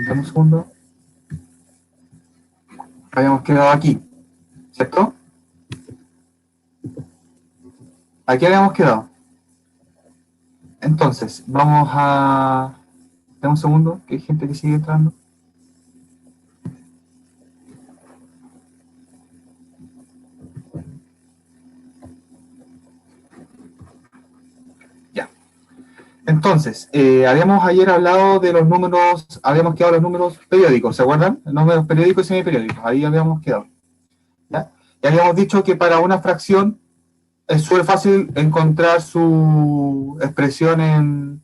dame un segundo. Habíamos quedado aquí, ¿cierto? Aquí habíamos quedado. Entonces, vamos a... Dame un segundo, que hay gente que sigue entrando. Ya. Entonces, habíamos ayer hablado de los números, habíamos quedado los números periódicos, ¿se acuerdan? Los números periódicos y semiperiódicos, ahí habíamos quedado. ¿Ya? Y habíamos dicho que para una fracción es súper fácil encontrar su expresión en...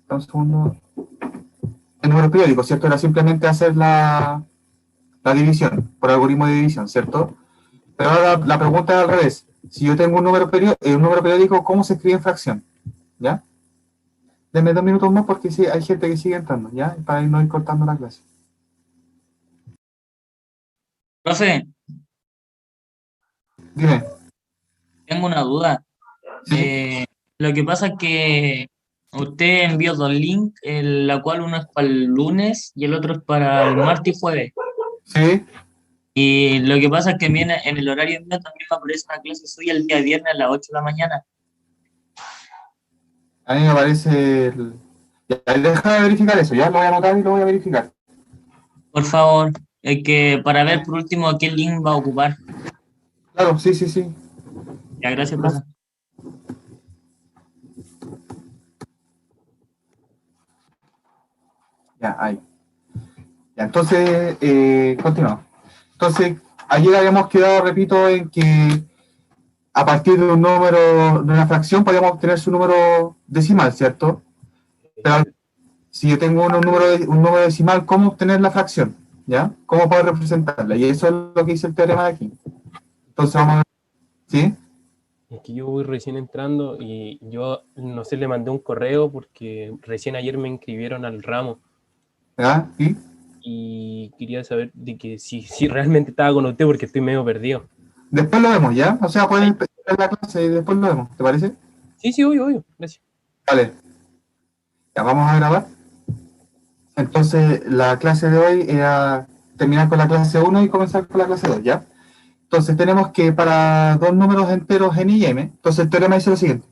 Un segundo. En números periódicos, ¿cierto? Era simplemente hacer la división, por algoritmo de división, ¿cierto? Pero ahora la pregunta es al revés. Si yo tengo un número periódico, ¿cómo se escribe en fracción? ¿Ya? Denme 2 minutos más porque sí, hay gente que sigue entrando, ¿ya? Para no ir cortando la clase. Profe, Dime. tengo una duda. ¿Sí? Lo que pasa es que usted envió dos links, la cual uno es para el lunes y el otro es para el martes y jueves. ¿Sí? Y lo que pasa es que viene en el horario mío también me aparece una clase suya el día viernes a las 8 de la mañana. A mí me parece... Ya, deja de verificar eso, ya lo voy a anotar y lo voy a verificar. Por favor, es que para ver por último qué link va a ocupar. Claro, sí, sí, sí. Ya, gracias, profe. Ya, ahí. Ya, entonces, continuamos. Entonces, ayer habíamos quedado, repito, en que a partir de un número, de una fracción, podíamos obtener su número decimal, ¿cierto? Pero si yo tengo un número decimal, ¿cómo obtener la fracción? ¿Ya? ¿Cómo poder representarla? Y eso es lo que dice el teorema de aquí. Entonces vamos a ver, ¿sí? Es que yo voy recién entrando y yo, no sé, le mandé un correo porque recién ayer me inscribieron al ramo ¿Ya? ¿Sí? y quería saber de que si realmente estaba con usted porque estoy medio perdido. Después lo vemos, ¿ya? O sea, puedes empezar la clase y después lo vemos, ¿te parece? Sí, obvio, gracias. Vale. Ya vamos a grabar. Entonces, la clase de hoy era terminar con la clase 1 y comenzar con la clase 2, ¿ya? Entonces, tenemos que para dos números enteros n y m, entonces el teorema dice lo siguiente.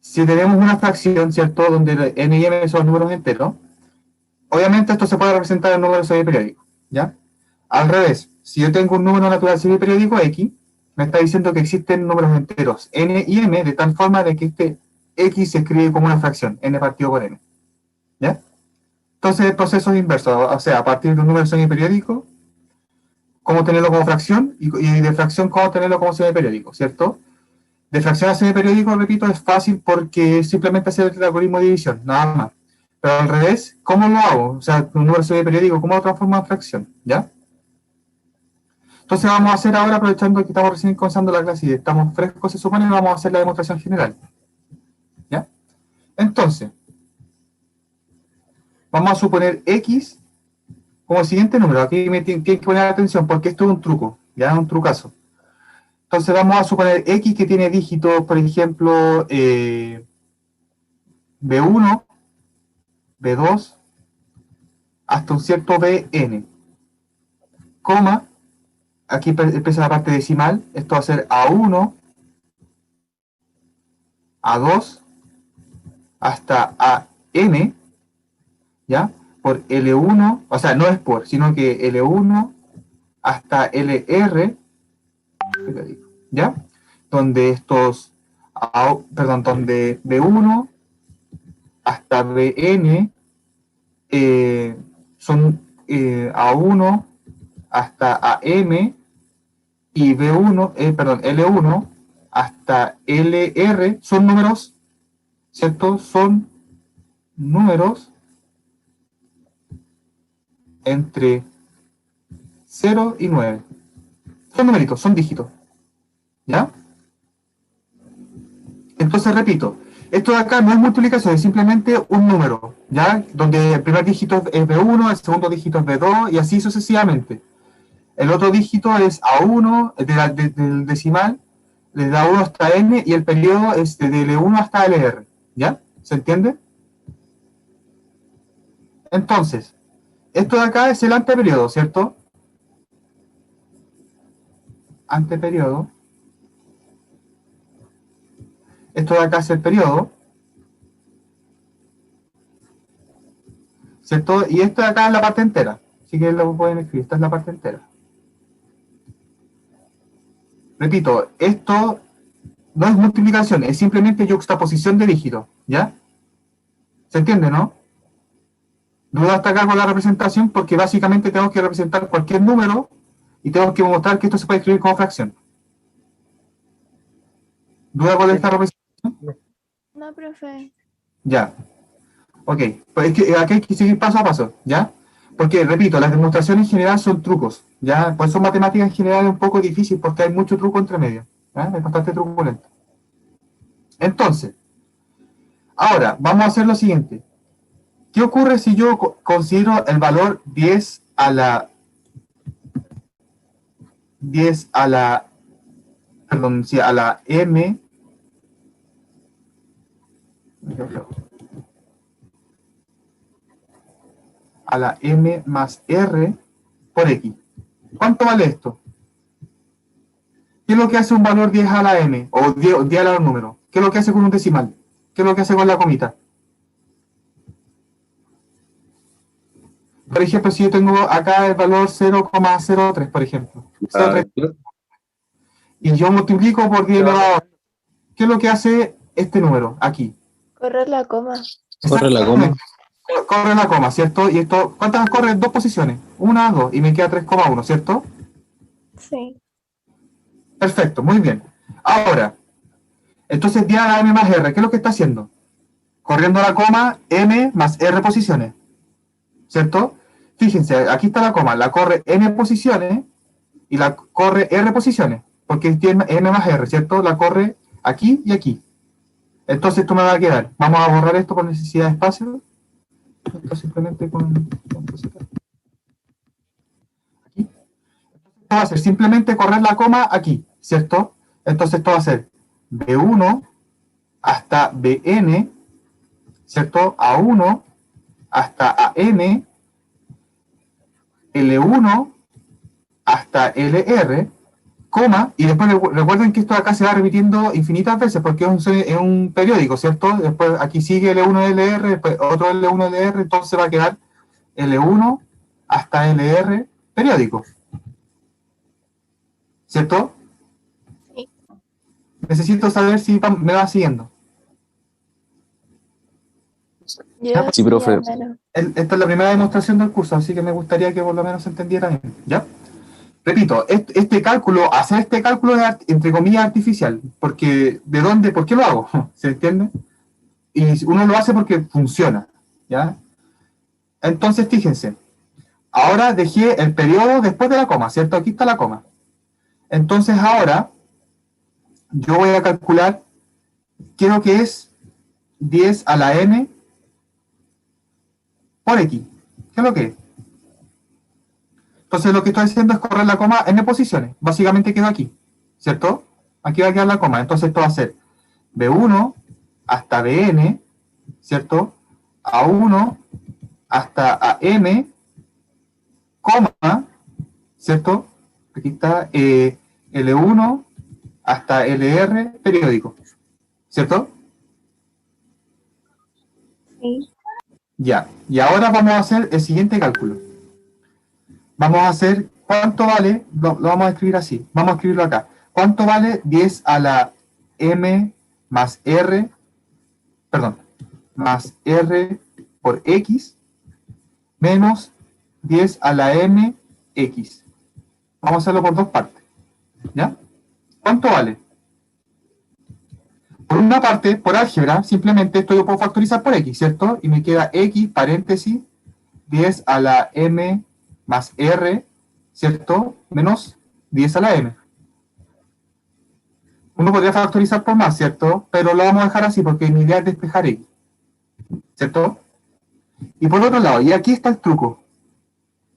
Si tenemos una fracción, ¿cierto?, donde n y m son números enteros, obviamente esto se puede representar en números semiperiódicos, ¿ya? Al revés, si yo tengo un número natural semiperiódico x, me está diciendo que existen números enteros n y m de tal forma de que este x se escribe como una fracción, n partido por n, ¿ya? Entonces el proceso es inverso, o sea, a partir de un número semiperiódico, cómo tenerlo como fracción, y de fracción, cómo tenerlo como semiperiódico, ¿cierto? De fracción a semiperiódico, repito, es fácil porque es simplemente hacer el algoritmo de división, nada más. Pero al revés, ¿cómo lo hago? O sea, un número semiperiódico, ¿cómo lo transformo en fracción? ¿Ya? Entonces vamos a hacer ahora, aprovechando que estamos recién comenzando la clase y estamos frescos, se supone, vamos a hacer la demostración general. ¿Ya? Entonces, vamos a suponer x como el siguiente número. Aquí me tienen que poner atención porque esto es un truco, ya es un trucazo. Entonces vamos a suponer x que tiene dígitos, por ejemplo, b1, b2, hasta un cierto bn, coma, aquí empieza la parte decimal, esto va a ser a1, a2, hasta an, ¿ya? Por L1, o sea, no es por, sino que L1 hasta LR, ¿ya? Donde estos, donde B1 hasta Bn son A1 hasta AM y L1 hasta LR son números, ¿cierto? Son números entre 0 y 9. Son numeritos, son dígitos. ¿Ya? Entonces repito, esto de acá no es multiplicación, es simplemente un número, ¿ya? Donde el primer dígito es B1, el segundo dígito es B2 y así sucesivamente. El otro dígito es A1 del decimal, desde A1 hasta N y el periodo es de L1 hasta LR, ¿ya? ¿Se entiende? Entonces, esto de acá es el anteperiodo, ¿cierto? Anteperiodo. Esto de acá es el periodo, ¿cierto? Y esto de acá es la parte entera. Así que lo pueden escribir, esta es la parte entera. Repito, esto no es multiplicación, es simplemente yuxtaposición de dígitos, ¿ya? ¿Se entiende, no? Duda hasta acá con la representación porque básicamente tenemos que representar cualquier número y tenemos que mostrar que esto se puede escribir como fracción. ¿Duda con esta representación? No, profe. Ya. Ok, pues es que aquí hay que seguir paso a paso, ¿ya? Porque, repito, las demostraciones en general son trucos, ¿ya? Pues son matemáticas en general un poco difícil porque hay mucho truco entre medio, ¿ya? Es bastante truculento. Entonces, ahora, vamos a hacer lo siguiente. ¿Qué ocurre si yo considero el valor 10 a la, perdón, sí, a la m, a la m más r por x? ¿Cuánto vale esto? ¿Qué es lo que hace un valor 10 a la m? O 10 a la número. ¿Qué es lo que hace con un decimal? ¿Qué es lo que hace con la comita? Por ejemplo, si yo tengo acá el valor 0,03, por ejemplo. 0,3, y yo multiplico por 10 elevado a, ¿qué es lo que hace este número aquí? Correr la coma. Corre la coma. Corre la coma, ¿cierto? Y esto, ¿cuántas corre? Dos posiciones. Una, dos, y me queda 3,1, ¿cierto? Sí. Perfecto, muy bien. Ahora, entonces 10 a la m más r, ¿qué es lo que está haciendo? Corriendo la coma, m más r posiciones, ¿cierto? Fíjense, aquí está la coma, la corre n posiciones y la corre r posiciones, porque tiene m más r, ¿cierto? La corre aquí y aquí. Entonces esto me va a quedar. Vamos a borrar esto por necesidad de espacio. Esto simplemente con aquí. Esto va a ser simplemente correr la coma aquí, ¿cierto? Entonces esto va a ser B1 hasta Bn, ¿cierto? A1 hasta An, L1 hasta LR, coma, y después recuerden que esto de acá se va repitiendo infinitas veces porque es un periódico, ¿cierto? Después aquí sigue L1 LR, después otro L1 LR, entonces va a quedar L1 hasta LR periódico, ¿cierto? Sí. Necesito saber si me va siguiendo. Yo Sí, profe. ya menos. Esta es la primera demostración del curso, así que me gustaría que por lo menos se entendiera bien, ¿ya? Repito, hacer este cálculo es, entre comillas, artificial, porque ¿de dónde? ¿Por qué lo hago? ¿Se entiende? Y uno lo hace porque funciona, ¿ya? Entonces, fíjense, ahora dejé el periodo después de la coma, ¿cierto? Aquí está la coma. Entonces, ahora, yo voy a calcular qué es lo que es 10 a la n por x. ¿Qué es lo que es? Entonces, lo que estoy haciendo es correr la coma n posiciones. Básicamente quedó aquí, ¿cierto? Aquí va a quedar la coma. Entonces, esto va a ser B1 hasta Bn, ¿cierto? A1 hasta AM, coma, ¿cierto? Aquí está L1 hasta LR periódico, ¿cierto? Sí. Ya. Y ahora vamos a hacer el siguiente cálculo. Vamos a hacer cuánto vale, lo vamos a escribir así, vamos a escribirlo acá. ¿Cuánto vale 10 a la M más R, perdón, más R por X menos 10 a la M X? Vamos a hacerlo por dos partes, ¿ya? ¿Cuánto vale? Por una parte, por álgebra, simplemente esto yo puedo factorizar por X, ¿cierto? Y me queda X, paréntesis, 10 a la M más R, ¿cierto? Menos 10 a la M. Uno podría factorizar por más, ¿cierto? Pero lo vamos a dejar así porque mi idea es despejar X, ¿cierto? Y por otro lado, y aquí está el truco.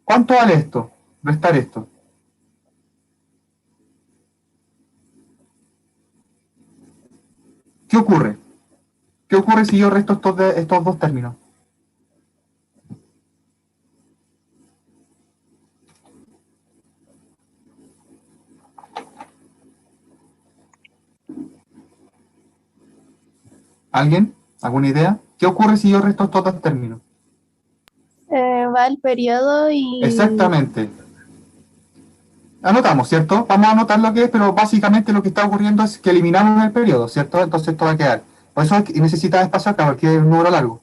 ¿Cuánto vale esto? Restar esto. ¿Qué ocurre? ¿Qué ocurre si yo resto estos dos términos? ¿Alguien? ¿Alguna idea? ¿Qué ocurre si yo resto estos dos términos? Va el periodo y... Exactamente. Anotamos, ¿cierto? Vamos a anotar lo que es, pero básicamente lo que está ocurriendo es que eliminamos el periodo, ¿cierto? Entonces esto va a quedar. Por eso necesita espacio acá, porque es un número largo.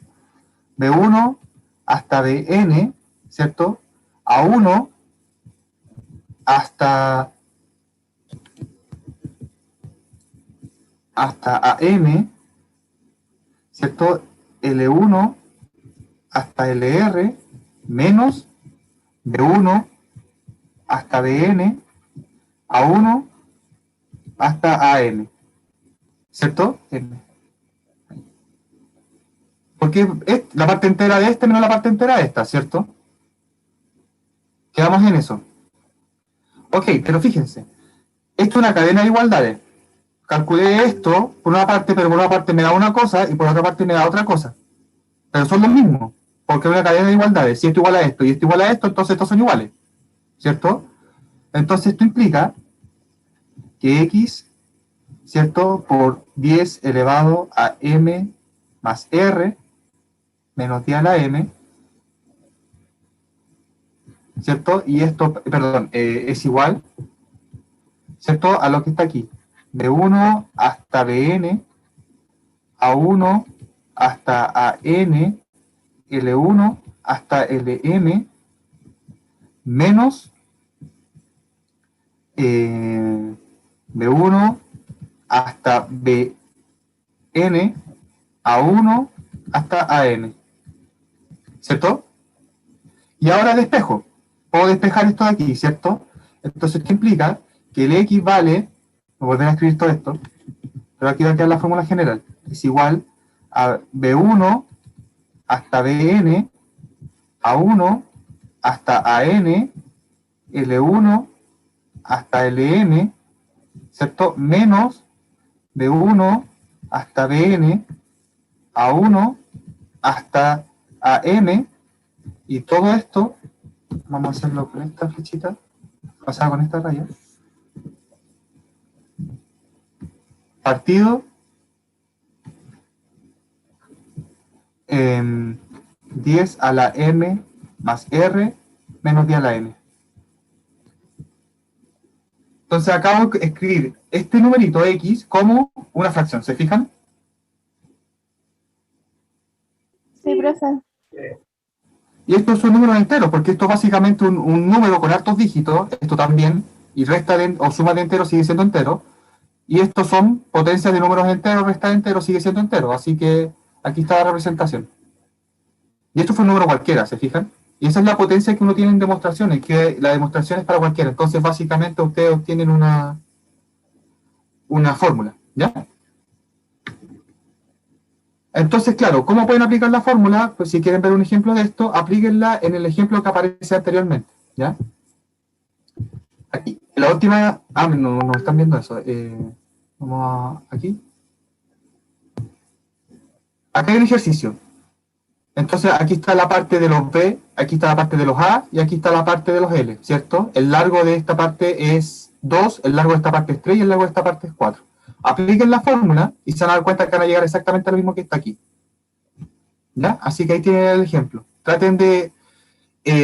B1 hasta Bn, ¿cierto? A1 hasta AM, ¿cierto? L1 hasta LR menos B1 hasta Bn, A1 hasta AM, ¿cierto? Porque es la parte entera de este menos la parte entera de esta, ¿cierto? Quedamos en eso. Ok, pero fíjense, esto es una cadena de igualdades. Calculé esto por una parte, pero por una parte me da una cosa y por otra parte me da otra cosa. Pero son los mismos, porque es una cadena de igualdades. Si esto igual a esto y esto igual a esto, entonces estos son iguales, ¿cierto? Entonces esto implica que x, ¿cierto? Por 10 elevado a m más r menos d a la m, ¿cierto? Y esto, perdón, es igual, ¿cierto? A lo que está aquí. B1 hasta Bn, A1 hasta AN, L1 hasta LM, menos B1 hasta Bn, A1 hasta AN, ¿cierto? Y ahora despejo. Puedo despejar esto de aquí, ¿cierto? Entonces, ¿qué implica? Que el X vale, voy a volver a escribir todo esto, pero aquí va a quedar la fórmula general, es igual a B1 hasta Bn, A1 hasta AN, L1 hasta LM, ¿cierto? Menos B1 hasta Bn, A1 hasta AM, y todo esto, vamos a hacerlo con esta flechita, pasada con esta raya, partido 10 a la m más r menos 10 a la n. Entonces acabo de escribir este numerito x como una fracción, ¿se fijan? Sí, profe. Y estos son números enteros, porque esto es básicamente un número con hartos dígitos, esto también, y resta o suma de enteros sigue siendo entero, y estos son potencias de números enteros, resta de enteros sigue siendo entero, así que aquí está la representación. Y esto fue un número cualquiera, ¿se fijan? Y esa es la potencia que uno tiene en demostraciones, que la demostración es para cualquiera, entonces básicamente ustedes obtienen una fórmula, ¿ya? Entonces, claro, ¿cómo pueden aplicar la fórmula? Pues si quieren ver un ejemplo de esto, aplíquenla en el ejemplo que aparece anteriormente, ¿ya? Aquí, la última... Ah, no están viendo eso. Vamos aquí. Acá hay un ejercicio. Entonces, aquí está la parte de los B, aquí está la parte de los A, y aquí está la parte de los L, ¿cierto? El largo de esta parte es 2, el largo de esta parte es 3 y el largo de esta parte es 4. Apliquen la fórmula y se van a dar cuenta que van a llegar exactamente a lo mismo que está aquí. ¿Ya? Así que ahí tienen el ejemplo. Traten de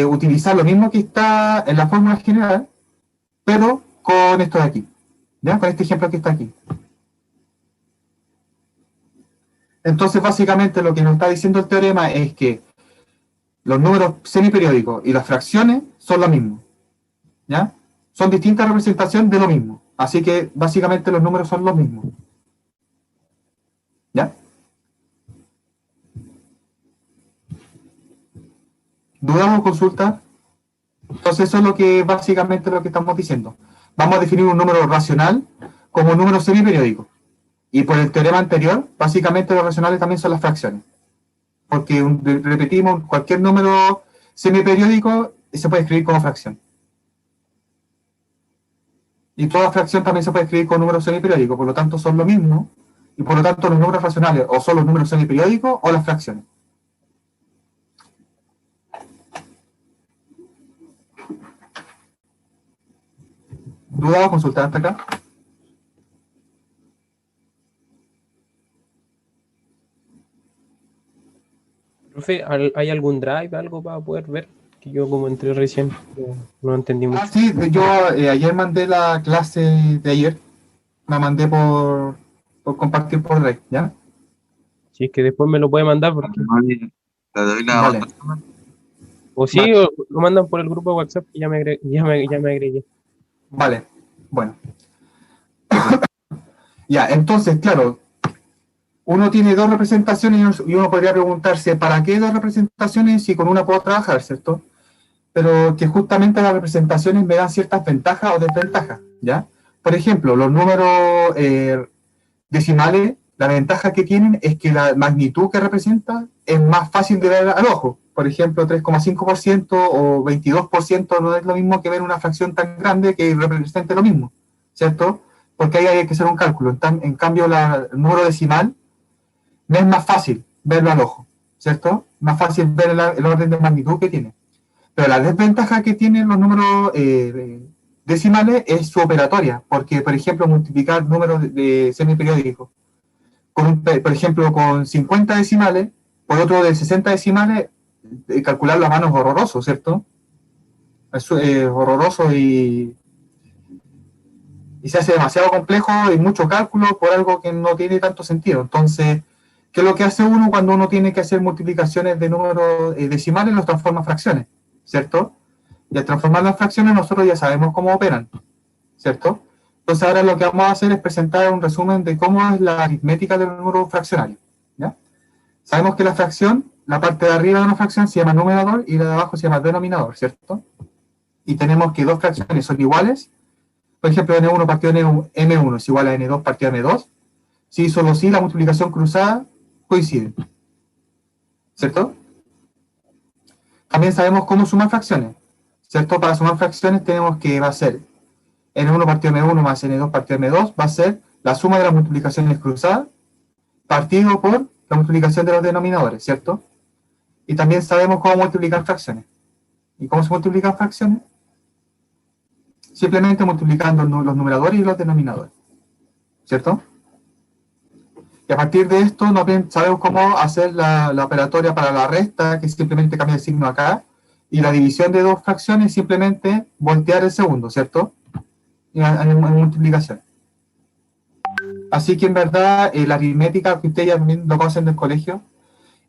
utilizar lo mismo que está en la fórmula general, pero con esto de aquí. ¿Ya? Con este ejemplo que está aquí. Entonces, básicamente lo que nos está diciendo el teorema es que los números semiperiódicos y las fracciones son lo mismo. ¿Ya? Son distintas representaciones de lo mismo. Así que, básicamente, los números son los mismos. ¿Ya? ¿Dudas o consultas? Entonces, eso es lo que, básicamente, lo que estamos diciendo. Vamos a definir un número racional como un número semiperiódico. Y por el teorema anterior, básicamente los racionales también son las fracciones. Porque, repetimos, cualquier número semiperiódico se puede escribir como fracción. Y toda fracción también se puede escribir con números semiperiódicos, por lo tanto son lo mismo. Y por lo tanto los números racionales o son los números semiperiódicos o las fracciones. ¿Duda o consultar hasta acá? Profe, ¿hay algún drive, algo para poder ver? Que yo como entré recién, no entendí mucho. Sí, yo ayer mandé la clase de ayer, la mandé por compartir por Drive, ¿ya? Si es que después me lo puede mandar, porque... Te doy la Dale. banda. O sí, Vale. o lo mandan por el grupo de WhatsApp y ya me agregué. Vale, bueno. Ya, entonces, claro, uno tiene dos representaciones y uno podría preguntarse, ¿para qué dos representaciones si con una puedo trabajar, ¿cierto? Pero que justamente las representaciones me dan ciertas ventajas o desventajas, ¿ya? Por ejemplo, los números decimales, la ventaja que tienen es que la magnitud que representa es más fácil de ver al ojo. Por ejemplo, 3,5% o 22% no es lo mismo que ver una fracción tan grande que represente lo mismo, ¿cierto? Porque ahí hay que hacer un cálculo. En cambio, el número decimal me es más fácil verlo al ojo, ¿cierto? Más fácil ver el orden de magnitud que tiene. Pero la desventaja que tienen los números decimales es su operatoria, porque, por ejemplo, multiplicar números de semiperiódicos, por ejemplo, con 50 decimales, por otro de 60 decimales, calcular la mano es horroroso, ¿cierto? Es horroroso y se hace demasiado complejo y mucho cálculo por algo que no tiene tanto sentido. Entonces, ¿qué es lo que hace uno cuando uno tiene que hacer multiplicaciones de números decimales? Los transforma a fracciones, ¿cierto? Y al transformar las fracciones nosotros ya sabemos cómo operan, ¿cierto? Entonces ahora lo que vamos a hacer es presentar un resumen de cómo es la aritmética del número fraccionario, ¿ya? Sabemos que la fracción, la parte de arriba de una fracción se llama numerador y la de abajo se llama denominador, ¿cierto? Y tenemos que dos fracciones son iguales. Por ejemplo, n1 partido m1 es igual a n2 partido m2. Si solo si la multiplicación cruzada coincide, ¿cierto? También sabemos cómo sumar fracciones, ¿cierto? Para sumar fracciones tenemos que va a ser n1 partido m1 más n2 partido m2 va a ser la suma de las multiplicaciones cruzadas partido por la multiplicación de los denominadores, ¿cierto? Y también sabemos cómo multiplicar fracciones. ¿Y cómo se multiplican fracciones? Simplemente multiplicando los numeradores y los denominadores, ¿cierto? Y a partir de esto sabemos cómo hacer la operatoria para la resta, que simplemente cambia el signo acá, y la división de dos fracciones simplemente voltear el segundo, ¿cierto? En multiplicación. Así que en verdad la aritmética que ustedes ya también lo conocen del colegio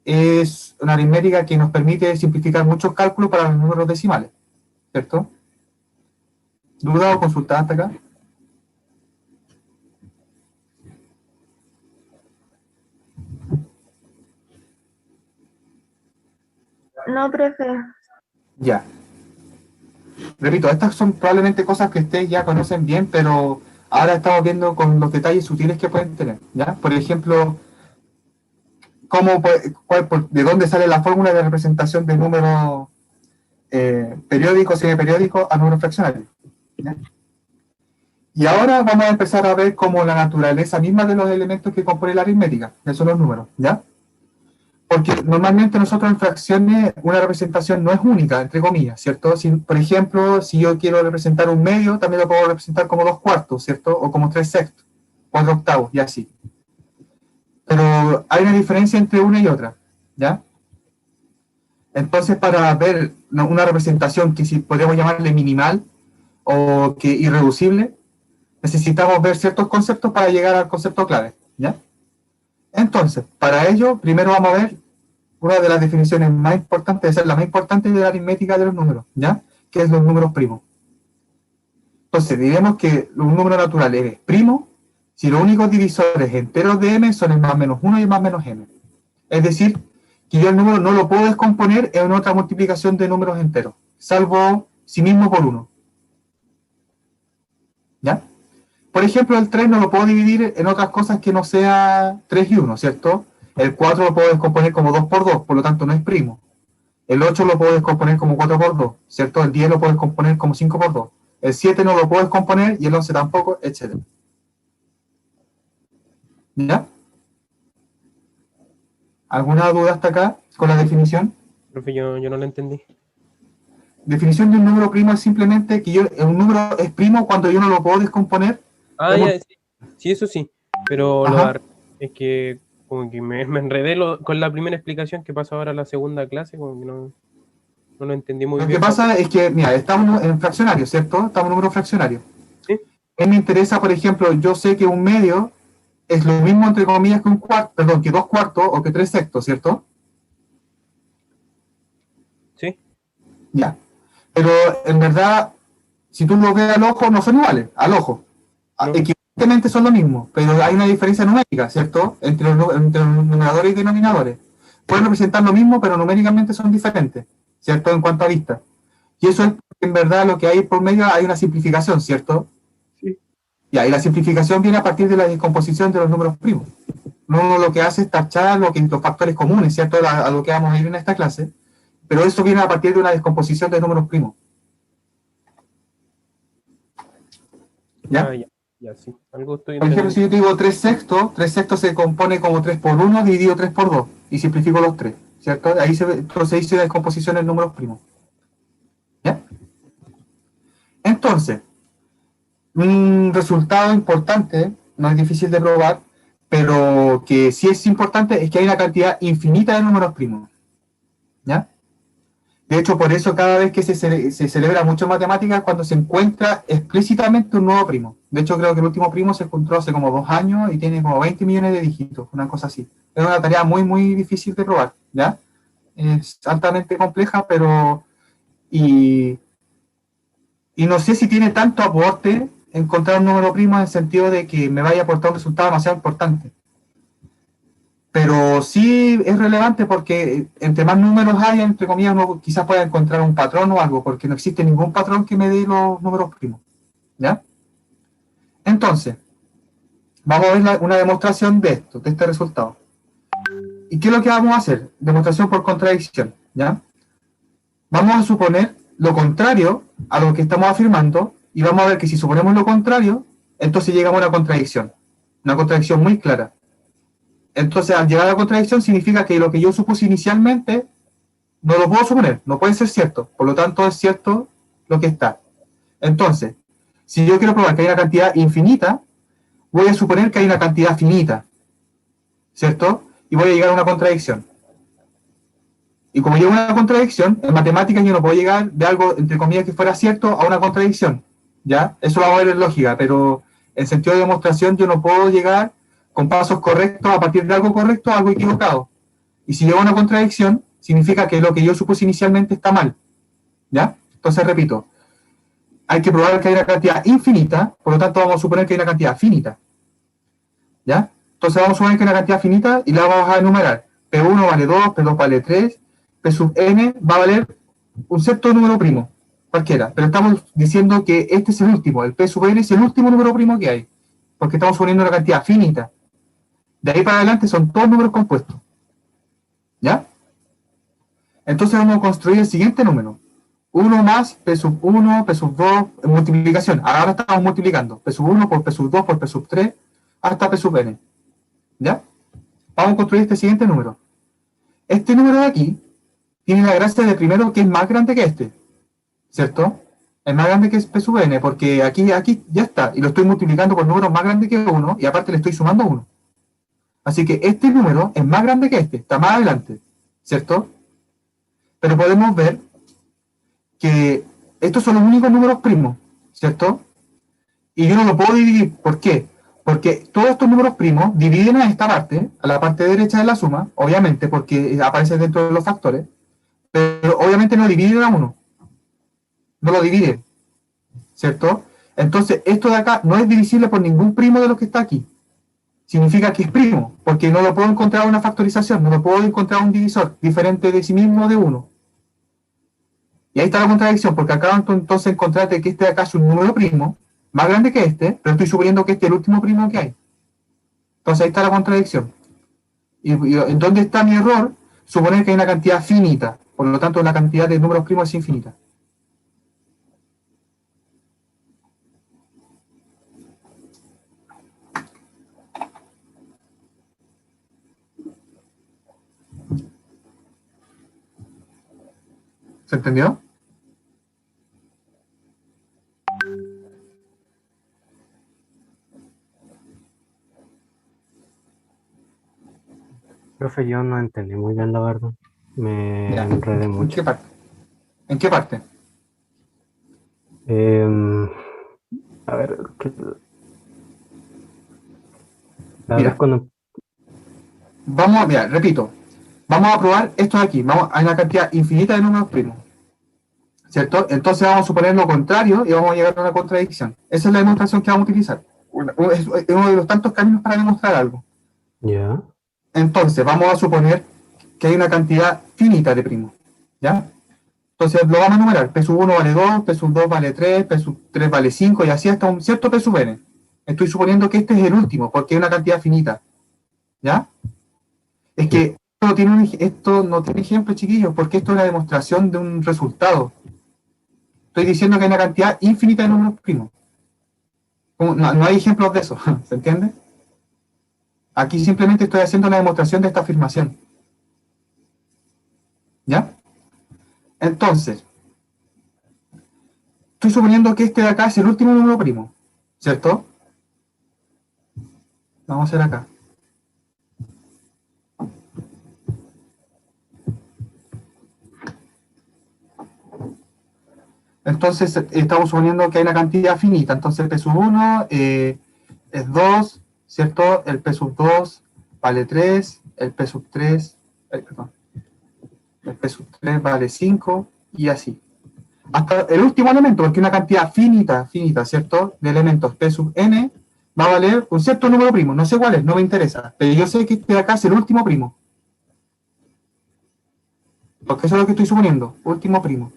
es una aritmética que nos permite simplificar muchos cálculos para los números decimales, ¿cierto? ¿Duda o consulta hasta acá? No, profe. Ya. Repito, estas son probablemente cosas que ustedes ya conocen bien, pero ahora estamos viendo con los detalles sutiles que pueden tener, ¿ya? Por ejemplo, de dónde sale la fórmula de representación de números periódicos, semiperiódicos a números fraccionarios, ¿ya? Y ahora vamos a empezar a ver como la naturaleza misma de los elementos que componen la aritmética, que son los números, ¿ya? Porque normalmente nosotros en fracciones una representación no es única, entre comillas, ¿cierto? Por ejemplo, si yo quiero representar un medio, también lo puedo representar como 2/4, ¿cierto? O como 3/6, 4/8, y así. Pero hay una diferencia entre una y otra, ¿ya? Entonces, para ver una representación que si podríamos llamarle minimal o que irreducible, necesitamos ver ciertos conceptos para llegar al concepto clave, ¿ya? Entonces, para ello, primero vamos a ver una de las definiciones más importantes, esa es la más importante de la aritmética de los números, ¿ya? Que es los números primos. Entonces, diremos que un número natural es primo si los únicos divisores enteros de m son el más menos 1 y el más menos m. Es decir, que yo el número no lo puedo descomponer en otra multiplicación de números enteros, salvo sí mismo por 1. ¿Ya? Por ejemplo, el 3 no lo puedo dividir en otras cosas que no sea 3 y 1, ¿cierto? El 4 lo puedo descomponer como 2/2, por lo tanto no es primo. El 8 lo puedo descomponer como 4/2, ¿cierto? El 10 lo puedo descomponer como 5/2. El 7 no lo puedo descomponer y el 11 tampoco, etc. ¿Ya? ¿Alguna duda hasta acá con la definición? Profe, yo no lo entendí. Definición de un número primo es simplemente que un número es primo cuando yo no lo puedo descomponer. Ah, ya, sí, eso sí. Pero Ajá. es que Como que me enredé con la primera explicación que pasa ahora a la segunda clase, como que no lo entendí muy Lo que bien. pasa es que, mira, estamos en fraccionario, ¿cierto? Estamos en número fraccionario. ¿Sí? A mí me interesa, por ejemplo, yo sé que un medio es lo mismo, entre comillas, que un cuarto, perdón, que 2 cuartos o que 3 sextos, ¿cierto? ¿Sí? Ya. Pero en verdad, si tú lo ves al ojo, no son iguales, al ojo. ¿No? Equivalentemente son lo mismo, pero hay una diferencia numérica, ¿cierto? Entre los numeradores y denominadores. Pueden representar lo mismo, pero numéricamente son diferentes, ¿cierto? En cuanto a vista. Y eso es porque en verdad lo que hay por medio hay una simplificación, ¿cierto? Sí. Y ahí la simplificación viene a partir de la descomposición de los números primos. No lo que hace es tachar los factores comunes, ¿cierto? A lo que vamos a ir en esta clase, pero eso viene a partir de una descomposición de números primos. ¿Ya? Ah, ya, sí. Algo estoy Por ejemplo, si entendiendo. yo te digo 3 sextos se compone como 3 por 1 dividido 3 por 2 y simplifico los 3, ¿cierto? Ahí entonces hice la descomposición en números primos. ¿Ya? Entonces, un resultado importante, no es difícil de probar, pero que sí es importante, es que hay una cantidad infinita de números primos. ¿Ya? De hecho, por eso cada vez que se celebra mucho matemáticas, cuando se encuentra explícitamente un nuevo primo. De hecho, creo que el último primo se encontró hace como 2 años y tiene como 20 millones de dígitos, una cosa así. Es una tarea muy, muy difícil de probar, ¿ya? Es altamente compleja, pero... Y, y no sé si tiene tanto aporte encontrar un número primo en el sentido de que me vaya a aportar un resultado demasiado importante. Pero sí es relevante porque entre más números hay, entre comillas, uno quizás pueda encontrar un patrón o algo, porque no existe ningún patrón que me dé los números primos. ¿Ya? Entonces, vamos a ver una demostración de esto, de este resultado. ¿Y qué es lo que vamos a hacer? Demostración por contradicción. ¿Ya? Vamos a suponer lo contrario a lo que estamos afirmando y vamos a ver que si suponemos lo contrario, entonces llegamos a una contradicción. Una contradicción muy clara. Entonces, al llegar a la contradicción significa que lo que yo supuse inicialmente no lo puedo suponer, no puede ser cierto. Por lo tanto, es cierto lo que está. Entonces, si yo quiero probar que hay una cantidad infinita, voy a suponer que hay una cantidad finita, ¿cierto? Y voy a llegar a una contradicción. Y como llego a una contradicción, en matemáticas yo no puedo llegar de algo, entre comillas, que fuera cierto a una contradicción, ¿ya? Eso lo vamos a ver en lógica, pero en sentido de demostración yo no puedo llegar con pasos correctos a partir de algo correcto a algo equivocado. Y si llego a una contradicción, significa que lo que yo supuse inicialmente está mal, ¿ya? Entonces repito, hay que probar que hay una cantidad infinita, por lo tanto vamos a suponer que hay una cantidad finita, ¿ya? Entonces vamos a suponer que hay una cantidad finita y la vamos a enumerar. P1 vale 2, P2 vale 3, P sub n va a valer un cierto número primo, cualquiera, pero estamos diciendo que este es el último, el P sub n es el último número primo que hay, porque estamos suponiendo una cantidad finita. De ahí para adelante son todos números compuestos, ¿ya? Entonces vamos a construir el siguiente número. 1 más P sub 1, P sub 2, en multiplicación. Ahora estamos multiplicando. P sub 1 por P sub 2 por P sub 3 hasta P sub n. ¿Ya? Vamos a construir este siguiente número. Este número de aquí tiene la gracia de primero que es más grande que este. ¿Cierto? Es más grande que P sub n porque aquí ya está. Y lo estoy multiplicando por números más grandes que 1 y aparte le estoy sumando 1. Así que este número es más grande que este. Está más adelante. ¿Cierto? Pero podemos ver que estos son los únicos números primos, ¿cierto? Y yo no lo puedo dividir. ¿Por qué? Porque todos estos números primos dividen a esta parte, a la parte derecha de la suma, obviamente, porque aparece dentro de los factores, pero obviamente no dividen a uno, no lo dividen, ¿cierto? Entonces, esto de acá no es divisible por ningún primo de los que está aquí. Significa que es primo, porque no lo puedo encontrar una factorización, no lo puedo encontrar un divisor diferente de sí mismo de uno. Y ahí está la contradicción, porque acá entonces encontrate que este de acá es un número primo, más grande que este, pero estoy suponiendo que este es el último primo que hay. Entonces ahí está la contradicción. ¿Y en dónde está mi error? Suponer que hay una cantidad finita, por lo tanto la cantidad de números primos es infinita. ¿Se entendió? profe, yo no entendí muy bien la verdad. Me Ya. enredé ¿En mucho. qué parte? ¿En qué parte? A ver, Mira, cuando... mira, repito, vamos a probar esto de aquí. Hay una cantidad infinita de números primos, ¿cierto? Entonces vamos a suponer lo contrario y vamos a llegar a una contradicción. Esa es la demostración que vamos a utilizar. Es uno de los tantos caminos para demostrar algo. Ya, Entonces, vamos a suponer que hay una cantidad finita de primos, ¿ya? Entonces lo vamos a enumerar. P sub 1 vale 2, P sub 2 vale 3, P sub 3 vale 5 y así hasta un cierto P sub n. Estoy suponiendo que este es el último porque es una cantidad finita, ¿ya? Es sí. que esto no tiene ejemplo, chiquillos, porque esto es una demostración de un resultado. Estoy diciendo que hay una cantidad infinita de números primos. No hay ejemplos de eso, ¿se entiende? Aquí simplemente estoy haciendo la demostración de esta afirmación. ¿Ya? Entonces, estoy suponiendo que este de acá es el último número primo, ¿cierto? Vamos a hacer acá. Entonces, estamos suponiendo que hay una cantidad finita. Entonces, el P sub 1 es 2, ¿cierto? El P sub 2 vale 3, el P sub 3, perdón, el P sub 3 vale 5 y así. Hasta el último elemento, porque una cantidad finita, ¿cierto? De elementos P sub n va a valer un cierto número primo. No sé cuál es, no me interesa. Pero yo sé que este de acá es el último primo. Porque eso es lo que estoy suponiendo. Último primo.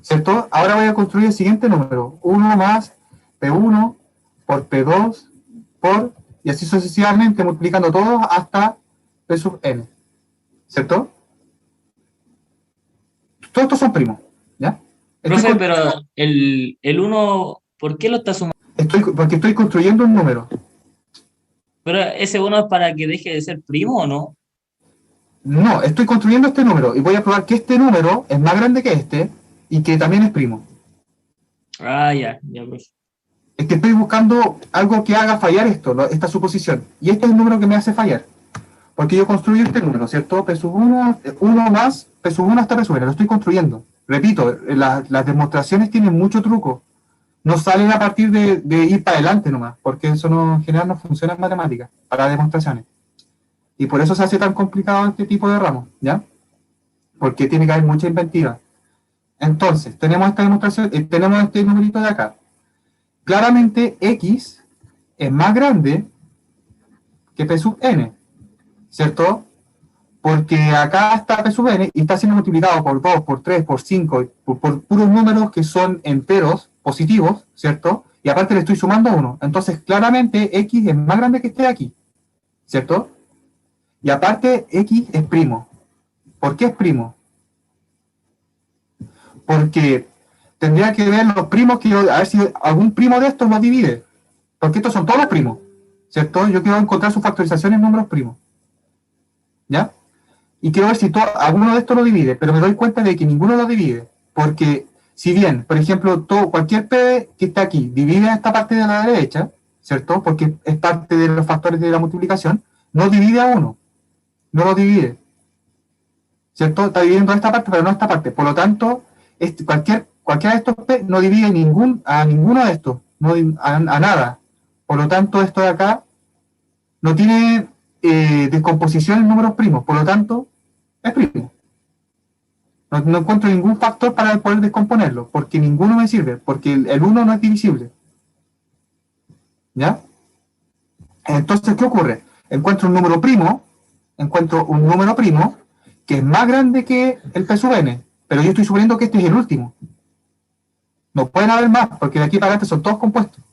¿Cierto? Ahora voy a construir el siguiente número. 1 más P1 por P2 por... Y así sucesivamente, multiplicando todo hasta P sub n. ¿Cierto? Todos estos son primos. ¿Ya? Profe, pero el uno, ¿por qué lo está sumando? Porque estoy construyendo un número. ¿Pero ese uno es para que deje de ser primo o no? No, estoy construyendo este número y voy a probar que este número es más grande que este y que también es primo. Ah, ya, pues. Es que estoy buscando algo que haga fallar esto, esta suposición. Y este es el número que me hace fallar. Porque yo construyo este número, ¿cierto? P sub 1, 1 más P sub 1 hasta P sub n. Lo estoy construyendo. Repito, las demostraciones tienen mucho truco. No salen a partir de ir para adelante nomás, porque eso no, en general no funciona en matemáticas, para demostraciones. Y por eso se hace tan complicado este tipo de ramos, ¿ya? Porque tiene que haber mucha inventiva. Entonces, tenemos esta demostración, tenemos este numerito de acá. Claramente, X es más grande que P sub n, ¿cierto? Porque acá está P sub n y está siendo multiplicado por 2, por 3, por 5, por puros números que son enteros, positivos, ¿cierto? Y aparte le estoy sumando 1. Entonces, claramente, X es más grande que este de aquí, ¿cierto? Y aparte, X es primo. ¿Por qué es primo? Porque tendría que ver los primos, a ver si algún primo de estos los divide. Porque estos son todos los primos, ¿cierto? Yo quiero encontrar su factorización en números primos, ¿ya? Y quiero ver si alguno de estos lo divide, pero me doy cuenta de que ninguno lo divide. Porque si bien, por ejemplo, cualquier P que está aquí divide esta parte de la derecha, ¿cierto? Porque es parte de los factores de la multiplicación, no divide a uno, no lo divide, ¿cierto? Está dividiendo esta parte, pero no esta parte. Por lo tanto, cualquiera de estos P no divide a ninguno de estos, no, a nada. Por lo tanto, esto de acá no tiene descomposición en números primos, por lo tanto, es primo. No encuentro ningún factor para poder descomponerlo, porque ninguno me sirve, porque el 1 no es divisible. ¿Ya? Entonces, ¿qué ocurre? Encuentro un número primo que es más grande que el P sub n, pero yo estoy suponiendo que este es el último. No pueden haber más, porque de aquí para adelante son todos compuestos.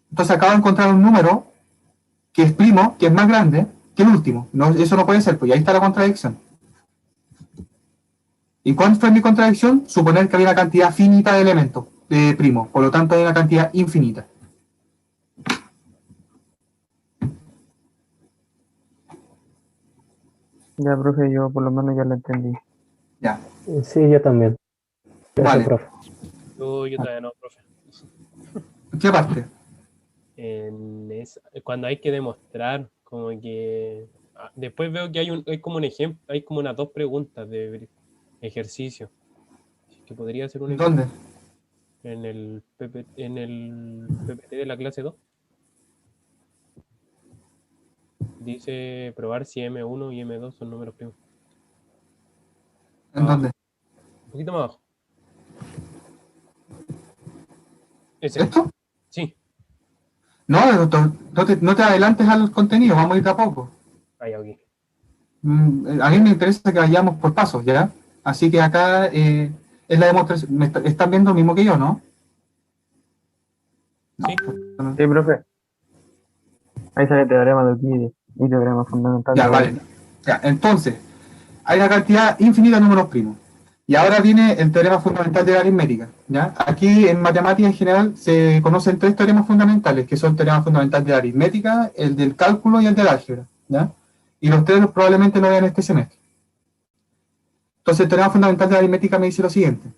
Entonces acabo de encontrar un número que es primo, que es más grande que el último. No, eso no puede ser, pues ahí está la contradicción. ¿Y cuál fue mi contradicción? Suponer que había una cantidad finita de elementos de primos, por lo tanto hay una cantidad infinita. Ya, profe, yo por lo menos ya lo entendí. Ya. Sí, yo también. Gracias, Vale. profe. Yo todavía no, profe. ¿Qué parte? Cuando hay que demostrar, como que Después veo que hay como un ejemplo, hay como unas 2 preguntas de ejercicio. Que podría ser un ejemplo ¿Dónde? en el PPT de la clase 2. Dice probar si M1 y M2 son números primos. ¿En dónde? Un poquito más abajo. Ese. ¿Esto? Sí. No, no te adelantes al contenido, vamos a ir de a poco. Ahí, aquí. A mí me interesa que vayamos por pasos, ¿ya? Así que acá es la demostración. ¿Están viendo lo mismo que yo, no? No. Sí. Sí, profe. Ahí sale el teorema de Euclides y teorema fundamental. Ya, de vale. Ya, entonces, hay una cantidad infinita de números primos. Y ahora viene el teorema fundamental de la aritmética, ¿ya? Aquí en matemáticas en general se conocen 3 teoremas fundamentales, que son el teorema fundamental de la aritmética, el del cálculo y el del álgebra, ¿ya? Y los 3 probablemente lo vean este semestre. Entonces el teorema fundamental de la aritmética me dice lo siguiente.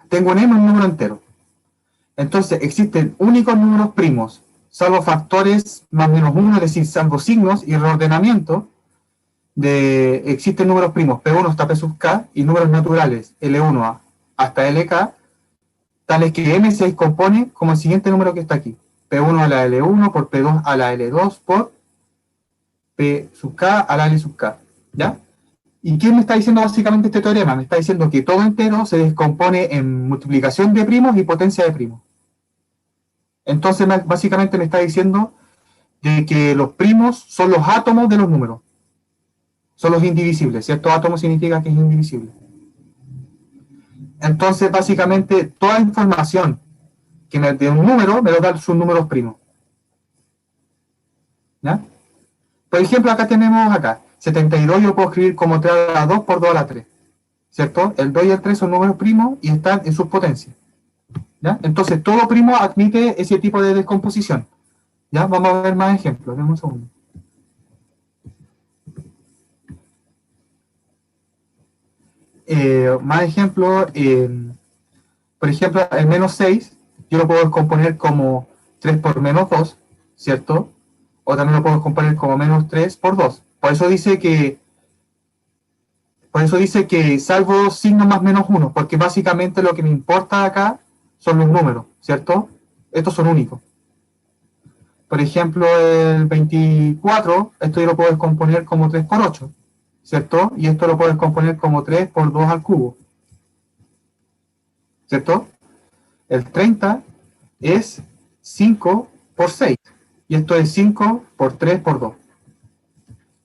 Tengo un m, un número entero. Entonces existen únicos números primos, salvo factores más o menos 1, es decir, salvo signos y reordenamiento, existen números primos P1 hasta P sub k y números naturales L1 hasta LK, tales que M se compone como el siguiente número que está aquí. P1 a la L1 por P2 a la L2 por P sub k a la L sub k. ¿Ya? ¿Y qué me está diciendo básicamente este teorema? Me está diciendo que todo entero se descompone en multiplicación de primos y potencia de primos. Entonces básicamente me está diciendo de que los primos son los átomos de los números. Son los indivisibles, ¿cierto? Átomo significa que es indivisible. Entonces, básicamente, toda información que me dé un número, me lo da sus números primos. ¿Ya? Por ejemplo, acá tenemos 72, yo puedo escribir como 3 a la 2 por 2 a la 3. ¿Cierto? El 2 y el 3 son números primos y están en sus potencias. ¿Ya? Entonces, todo primo admite ese tipo de descomposición. ¿Ya? Vamos a ver más ejemplos. Dame un segundo. Más ejemplos, por ejemplo, el menos 6, yo lo puedo descomponer como 3 por menos 2, ¿cierto? O también lo puedo descomponer como menos 3 por 2. Por eso dice que salvo signo más menos 1, porque básicamente lo que me importa acá son los números, ¿cierto? Estos son únicos. Por ejemplo, el 24, esto yo lo puedo descomponer como 3 por 8. ¿Cierto? Y esto lo puedo descomponer como 3 por 2 al cubo. ¿Cierto? El 30 es 5 por 6. Y esto es 5 por 3 por 2.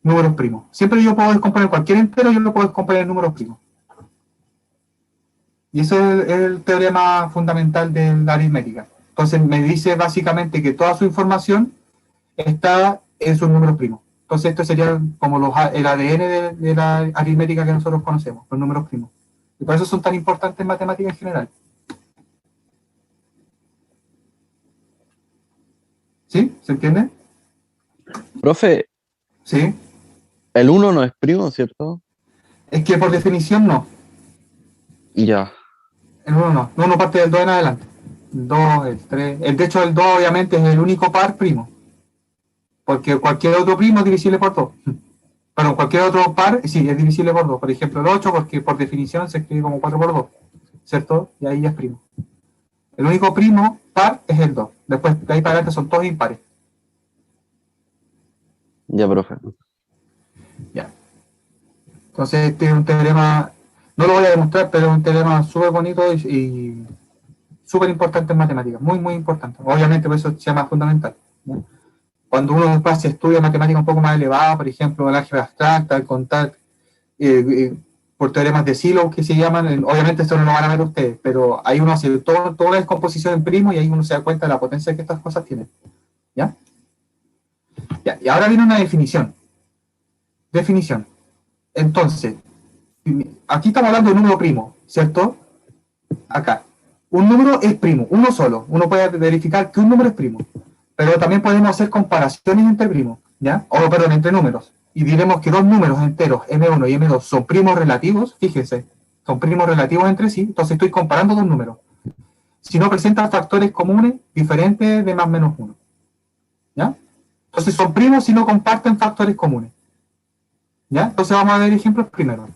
Números primos. Siempre yo puedo descomponer cualquier entero, yo lo puedo descomponer en números primos. Y eso es el teorema fundamental de la aritmética. Entonces me dice básicamente que toda su información está en sus números primos. Entonces esto sería como el ADN de la aritmética que nosotros conocemos, los números primos. Y por eso son tan importantes en matemática en general. ¿Sí? ¿Se entiende? Profe, Sí. el 1 no es primo, ¿cierto? Es que por definición no. Ya. El 1 no. No, uno parte del 2 en adelante. El 2, el 3. De hecho, el 2 obviamente es el único par primo. Porque cualquier otro primo es divisible por 2. Pero cualquier otro par, sí, es divisible por 2. Por ejemplo, el 8, porque por definición se escribe como 4 por 2. ¿Cierto? Y ahí ya es primo. El único primo par es el 2. Después, de ahí para adelante son todos impares. Ya, profe. Ya. Entonces, este es un teorema, no lo voy a demostrar, pero es un teorema súper bonito y súper importante en matemáticas. Muy, muy importante. Obviamente, por eso se llama fundamental, ¿no? Cuando uno después se estudia matemática un poco más elevada, por ejemplo, el álgebra abstracta, el contar por teoremas de Silo que se llaman, obviamente esto no lo van a ver ustedes, pero ahí uno hace toda la descomposición en primo y ahí uno se da cuenta de la potencia que estas cosas tienen. ¿Ya? Ya, y ahora viene una definición. Definición. Entonces, aquí estamos hablando de número primo, ¿cierto? Acá. Un número es primo, uno solo. Uno puede verificar que un número es primo. Pero también podemos hacer comparaciones entre primos, ¿ya? O, perdón, entre números. Y diremos que dos números enteros, M1 y M2, son primos relativos, fíjense, son primos relativos entre sí, entonces estoy comparando dos números. Si no presentan factores comunes diferentes de más menos 1, ¿ya? Entonces son primos si no comparten factores comunes. ¿Ya? Entonces vamos a ver ejemplos primero.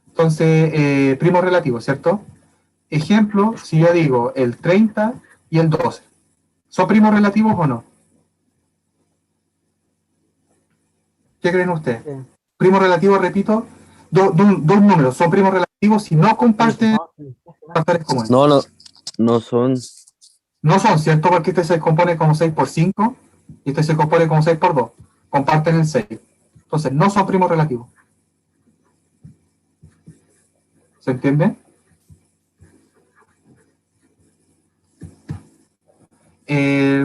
Entonces, primo relativo, ¿cierto? Ejemplo, si yo digo el 30 y el 12, ¿son primos relativos o no? ¿Qué creen ustedes? Sí. Primo relativo, repito, dos números son primos relativos si no comparten factores comunes. No son. No son, ¿cierto? Porque este se compone como 6 por 5 y este se compone como 6 por 2. Comparten el 6. Entonces, no son primos relativos. ¿Se entiende?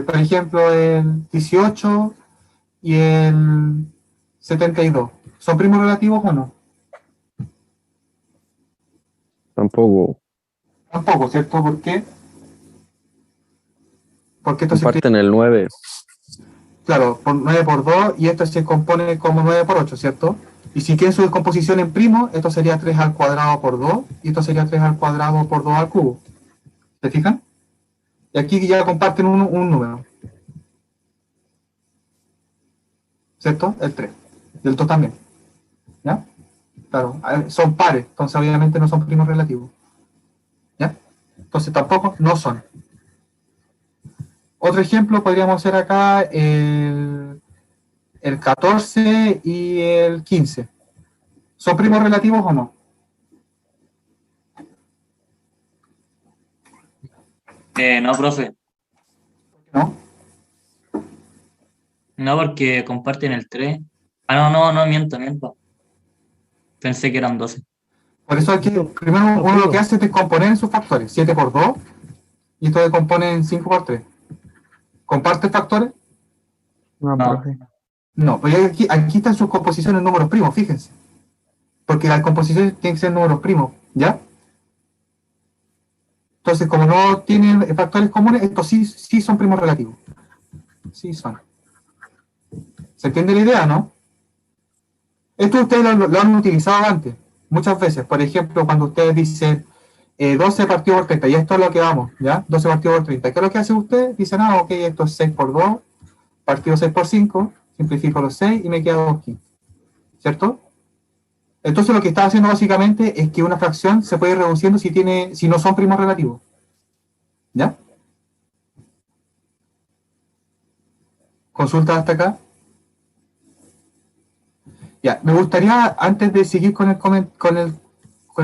Por ejemplo, el 18 y el 72. ¿Son primos relativos o no? Tampoco. Tampoco, ¿cierto? ¿Por qué? Porque esto se Comparten el 9. claro, por 9 por 2 y esto se compone como 9 por 8, ¿cierto? Y si quieren su descomposición en primo, esto sería 3 al cuadrado por 2 y esto sería 3 al cuadrado por 2 al cubo. ¿Se fijan? Y aquí ya comparten un número. ¿Cierto? El 3. Y el 2 también. ¿Ya? Claro, son pares, entonces obviamente no son primos relativos. ¿Ya? Entonces tampoco no son. Otro ejemplo podríamos hacer acá el 14 y el 15. ¿Son primos relativos o no? No, profe. ¿No? No, porque comparten el 3. Ah, no, miento. Pensé que eran 12. Por eso aquí, primero uno lo que hace es descomponer en sus factores. 7 por 2 y esto descompone en 5 por 3. ¿Comparte factores? No, No. profe. No, pero aquí están sus composiciones en números primos, fíjense. Porque las composiciones tienen que ser números primos, ¿ya? Entonces, como no tienen factores comunes, estos sí son primos relativos. Sí son. ¿Se entiende la idea, no? Esto ustedes lo han utilizado antes, muchas veces. Por ejemplo, cuando ustedes dicen 12 partido por 30, y esto es lo que vamos, ¿ya? 12 partido por 30. ¿Qué es lo que hace usted? Dicen, ok, esto es 6 por 2, partido 6 por 5, simplifico los 6 y me queda 2 quintos. ¿Cierto? Entonces lo que está haciendo básicamente es que una fracción se puede ir reduciendo si no son primos relativos. ¿Ya? ¿Consulta hasta acá? Ya, me gustaría, antes de seguir con el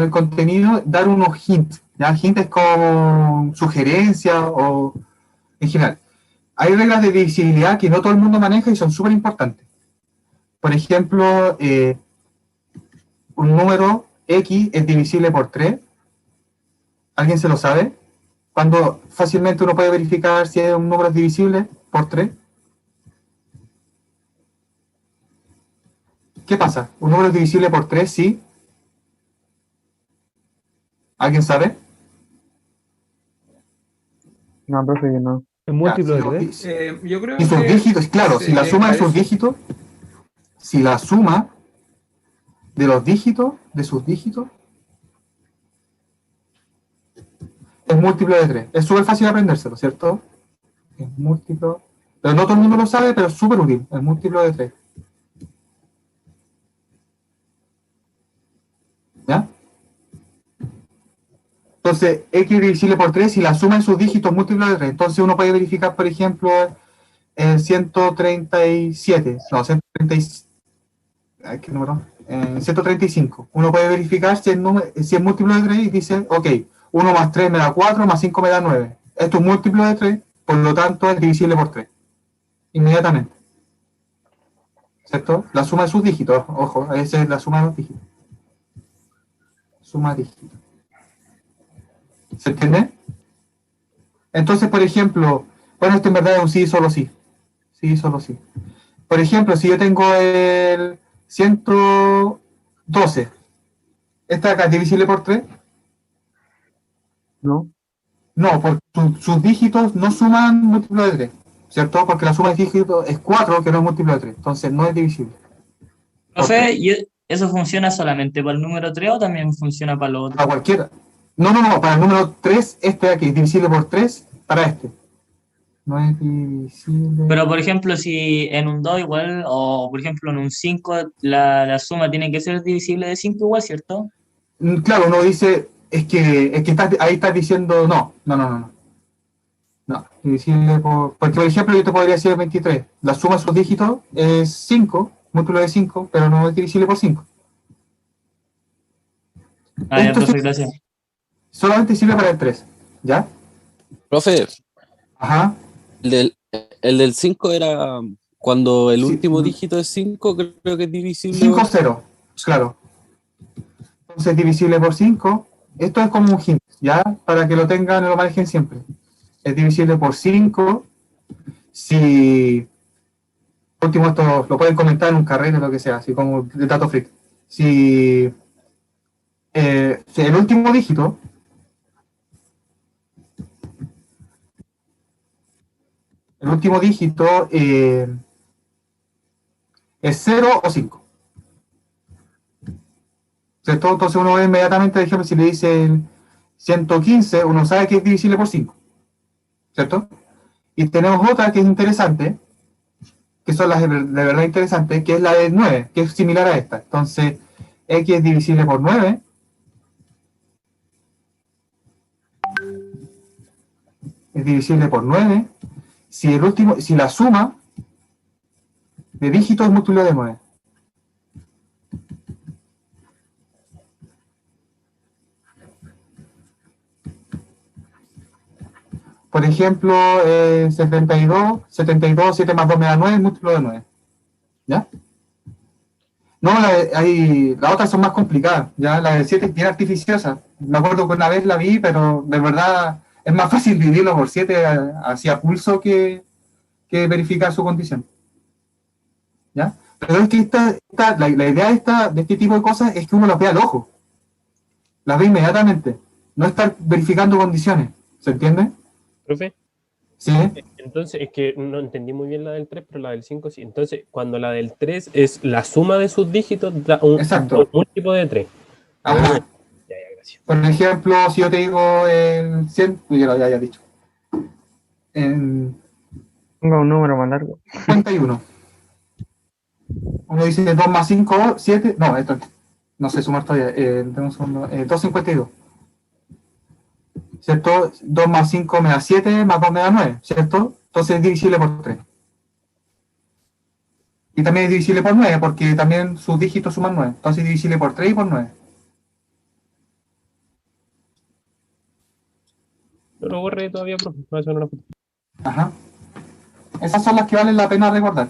contenido, dar unos hints. ¿Ya? Hint es como sugerencia o en general. Hay reglas de divisibilidad que no todo el mundo maneja y son súper importantes. Por ejemplo, un número X es divisible por 3. ¿Alguien se lo sabe? Cuando fácilmente uno puede verificar si un número es divisible por 3. ¿Qué pasa? ¿Un número es divisible por 3? Sí. ¿Alguien sabe? No, profe, que no. ¿Es múltiplo Ya, de 3? Yo creo y sus que dígitos, claro, si la suma de sus dígitos, si la suma de los dígitos, de sus dígitos, es múltiplo de 3. Es súper fácil aprendérselo, ¿cierto? Es múltiplo, pero no todo el mundo lo sabe, pero es súper útil, es múltiplo de 3. ¿Ya? Entonces, X divisible por 3, si la suma de sus dígitos es múltiplo de 3. Entonces uno puede verificar, por ejemplo, 137, no, 137, ¿qué número? 135. Uno puede verificar si es múltiplo de 3 y dice, ok, 1 más 3 me da 4, más 5 me da 9. Esto es múltiplo de 3, por lo tanto es divisible por 3. Inmediatamente. ¿Cierto? La suma de sus dígitos, ojo, esa es la suma de los dígitos. Suma dígitos. ¿Se entiende? Entonces, por ejemplo, bueno, esto en verdad es un sí, solo sí. Sí, solo sí. Por ejemplo, si yo tengo el 112, ¿esta acá es divisible por 3? No. No, porque sus dígitos no suman múltiplo de 3, ¿cierto? Porque la suma de dígitos es 4, que no es múltiplo de 3, entonces no es divisible. Profe, ¿y eso funciona solamente para el número 3 o también funciona para los Para otros? cualquiera. No, para el número 3, este de aquí es divisible por 3 para este. no es divisible. Pero, por ejemplo, si en un 2 igual, o por ejemplo en un 5 la suma tiene que ser divisible de 5 igual, ¿cierto? Claro, uno dice, ahí estás diciendo no. No, divisible porque por ejemplo yo te podría decir 23. La suma de sus dígitos es 5, múltiplo de 5, pero no es divisible por 5. Ah, ya, Esto profe, gracias. solamente sirve para el 3, ¿ya? Profe, Ajá. el del 5 era cuando el Sí, último dígito es 5, creo que es divisible 5, por... 0, claro. Entonces divisible por 5. Esto es como un hint, ¿ya? Para que lo tengan y lo manejen siempre. Es divisible por 5. Si, último, esto lo pueden comentar en un carrete o lo que sea, así como de Dato Freak. Si el último dígito es 0 o 5. ¿Cierto? Entonces uno ve inmediatamente, por ejemplo, si le dicen 115, uno sabe que es divisible por 5. ¿Cierto? Y tenemos otra que es interesante, que son las de verdad interesantes, que es la del 9, que es similar a esta. Entonces, x es divisible por 9. Es divisible por 9 si la suma de dígitos es múltiplo de 9. Por ejemplo, 72, 7 más 2 me da 9, múltiplo de 9. ¿Ya? No, las otras son más complicadas, ¿ya? La de 7 es bien artificiosa. Me acuerdo que una vez la vi, pero de verdad es más fácil dividirlo por 7 así a pulso que verificar su condición. ¿Ya? Pero es que la idea de este tipo de cosas es que uno las vea al ojo. Las ve inmediatamente. No estar verificando condiciones. ¿Se entiende? Profe, Sí. entonces es que no entendí muy bien la del 3, pero la del 5 sí. Entonces, cuando la del 3 es la suma de sus dígitos, da Exacto. un múltiplo de 3. Ajá. Ya, gracias. Por ejemplo, si yo te digo el 100, ya lo había dicho. En Ponga un número más largo. 51. Uno dice 2 más 5, 7. No, esto no sé sumar todavía. 252. ¿Cierto? 2 más 5 me da 7, más 2 me da 9, ¿cierto? Entonces es divisible por 3. Y también es divisible por 9, porque también sus dígitos suman 9. Entonces es divisible por 3 y por 9. No lo borré todavía, profe. No, eso no lo... Ajá. Esas son las que valen la pena recordar.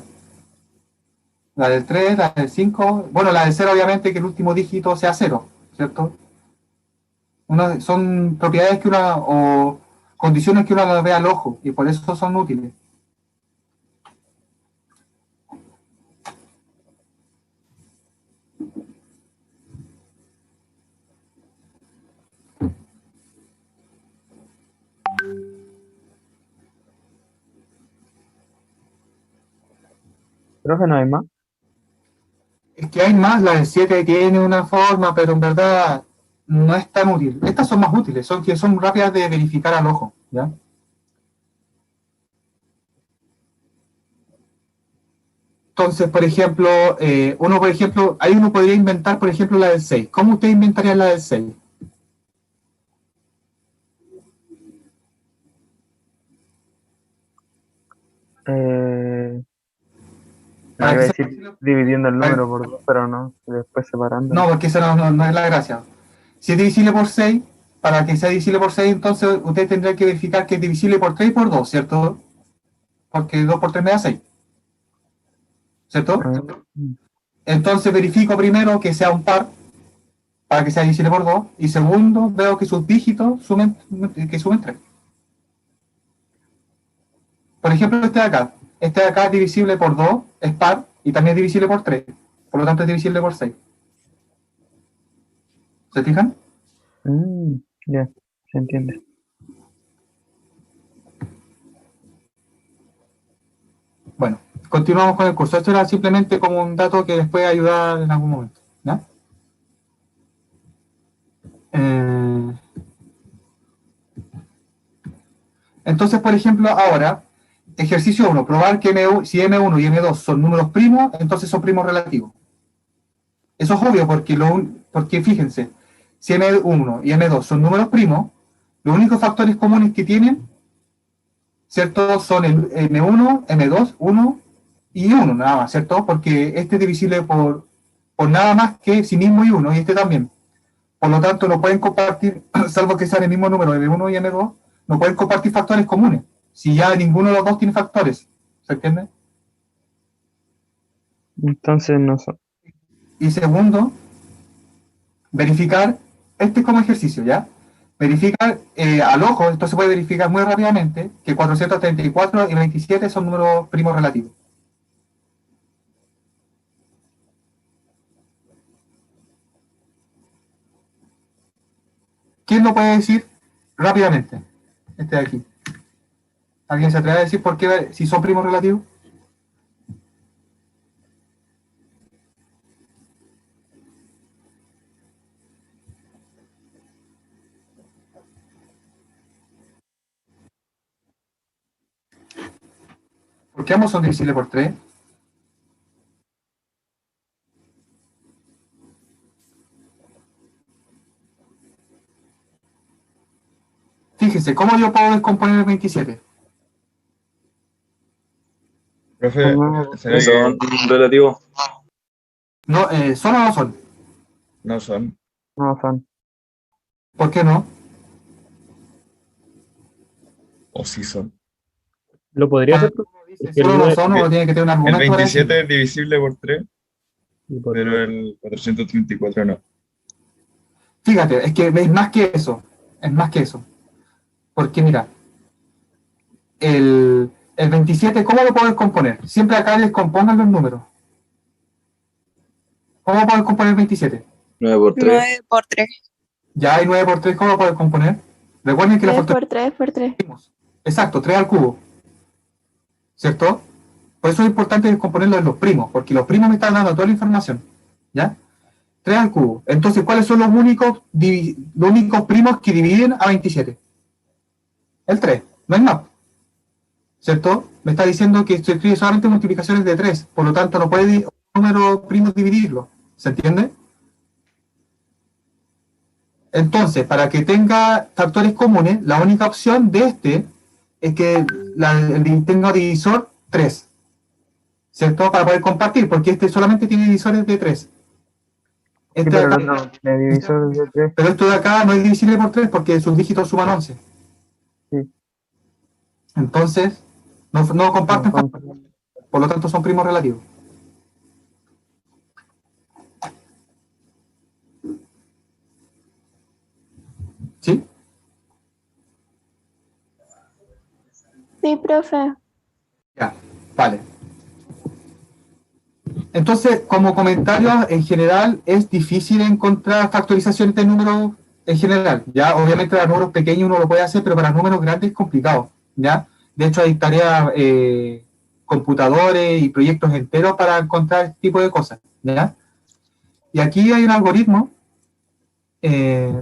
La del 3, la del 5. Bueno, la del 0 obviamente que el último dígito sea 0, ¿cierto? Son propiedades o condiciones que uno las ve al ojo y por eso son útiles. Profe, no hay más. Es que hay más, la del 7 tiene una forma, pero en verdad no es tan útil. Estas son más útiles, son rápidas de verificar al ojo, ¿ya? Entonces, por ejemplo, ahí uno podría inventar, por ejemplo, la del 6. ¿Cómo usted inventaría la del 6? No Para iba que a sea, decir dividiendo el número por 2, pero no. Y después separando. no, porque esa no es la gracia. Si es divisible por 6, para que sea divisible por 6, entonces usted tendría que verificar que es divisible por 3 y por 2, ¿cierto? Porque 2 por 3 me da 6, ¿cierto? Entonces verifico primero que sea un par, para que sea divisible por 2, y segundo, veo que sus dígitos sumen 3. Por ejemplo, este de acá es divisible por 2, es par, y también es divisible por 3, por lo tanto es divisible por 6. ¿Se fijan? Ya, se entiende. Bueno, continuamos con el curso. Esto era simplemente como un dato que les puede ayudar en algún momento, ¿ya? Entonces, por ejemplo, ahora, Ejercicio 1, probar que si M1 y M2 son números primos, entonces son primos relativos. Eso es obvio porque fíjense, si M1 y M2 son números primos, los únicos factores comunes que tienen, ¿cierto? Son el M1, M2, 1 y 1 nada más, ¿cierto? Porque este es divisible por nada más que sí mismo y 1, y este también. Por lo tanto, no pueden compartir, salvo que sean el mismo número, M1 y M2, no pueden compartir factores comunes. Si ya ninguno de los dos tiene factores, ¿se entiende? Entonces no son. Y segundo, verificar, este es como ejercicio, ¿ya? Verificar al ojo, esto se puede verificar muy rápidamente, que 434 y 27 son números primos relativos. ¿Quién lo puede decir rápidamente? Este de aquí. ¿Alguien se atreve a decir por qué, si son primos relativos? ¿Por qué ambos son divisibles por 3? Fíjese, ¿cómo yo puedo descomponer el 27? Profe, No, ¿será Son que relativos. No, ¿son o no son? no son? no son. ¿Por qué no? ¿O sí son? ¿Lo podría hacer? Cuando uno dice Es que el solo no nueve- son, uno tiene que tener un El argumento para decir. 27 es divisible por 3, y por- pero el 434 no. Fíjate, es que es más que eso. Es más que eso. Porque mira, el 27, ¿cómo lo puedo descomponer? Siempre acá les compongan los números. ¿Cómo puedo descomponer el 27? 9 por 3. 9 por 3. Ya hay 9 por 3, ¿cómo lo puedo descomponer? Recuerden que la 3 factorización por 3 por 3. exacto, 3 al cubo. ¿Cierto? Por eso es importante descomponerlo en los primos, porque los primos me están dando toda la información. ¿Ya? 3 al cubo. Entonces, ¿cuáles son los únicos primos que dividen a 27? El 3, no hay más. ¿Cierto? Me está diciendo que se escribe solamente multiplicaciones de 3, por lo tanto no puede un número primo dividirlo. ¿Se entiende? Entonces, para que tenga factores comunes, la única opción de este es que tenga divisor 3. ¿Cierto? Para poder compartir, porque este solamente tiene divisores de 3. Sí, Este pero de el acá, otro tiene divisores de 3. pero esto de acá no es divisible por 3 porque sus dígitos suman 11. Sí. Entonces, no comparten No son. factores, por lo tanto son primos relativos. ¿Sí? Sí, profe. Ya, vale. Entonces, como comentario, en general es difícil encontrar factorizaciones de números en general, ¿ya? Obviamente para números pequeños uno lo puede hacer, pero para números grandes es complicado, ¿ya? De hecho, hay tareas, computadores y proyectos enteros para encontrar este tipo de cosas, ¿ya? Y aquí hay un algoritmo,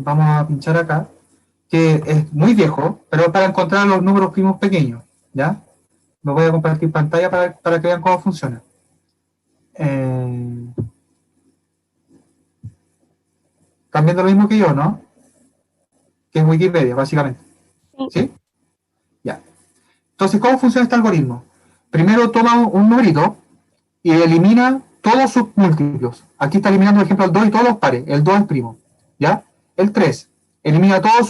vamos a pinchar acá, que es muy viejo, pero es para encontrar los números primos pequeños, ¿ya? Lo voy a compartir pantalla para que vean cómo funciona. Están viendo lo mismo que yo, ¿no? Que es Wikipedia, básicamente. Sí. ¿Sí? Ya. Entonces, ¿cómo funciona este algoritmo? Primero toma un numerito y elimina todos sus múltiplos. Aquí está eliminando, por ejemplo, el 2 y todos los pares. El 2 es primo. ¿Ya? El 3 elimina todos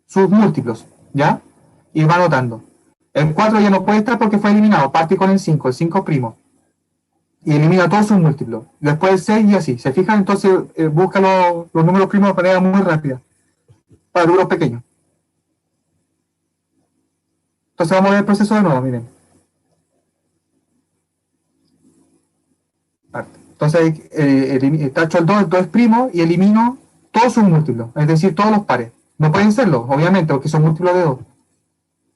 sus múltiplos. ¿Ya? Y va anotando. El 4 ya no puede estar porque fue eliminado. Parte con el 5 es primo. Y elimina todos sus múltiplos. Después el 6 y así. ¿Se fijan? Entonces busca los números primos de manera muy rápida. Para números pequeños. Entonces vamos a ver el proceso de nuevo, miren. Entonces tacho el 2 es primo y elimino todos sus múltiplos, es decir, todos los pares. No pueden serlo, obviamente, porque son múltiplos de 2.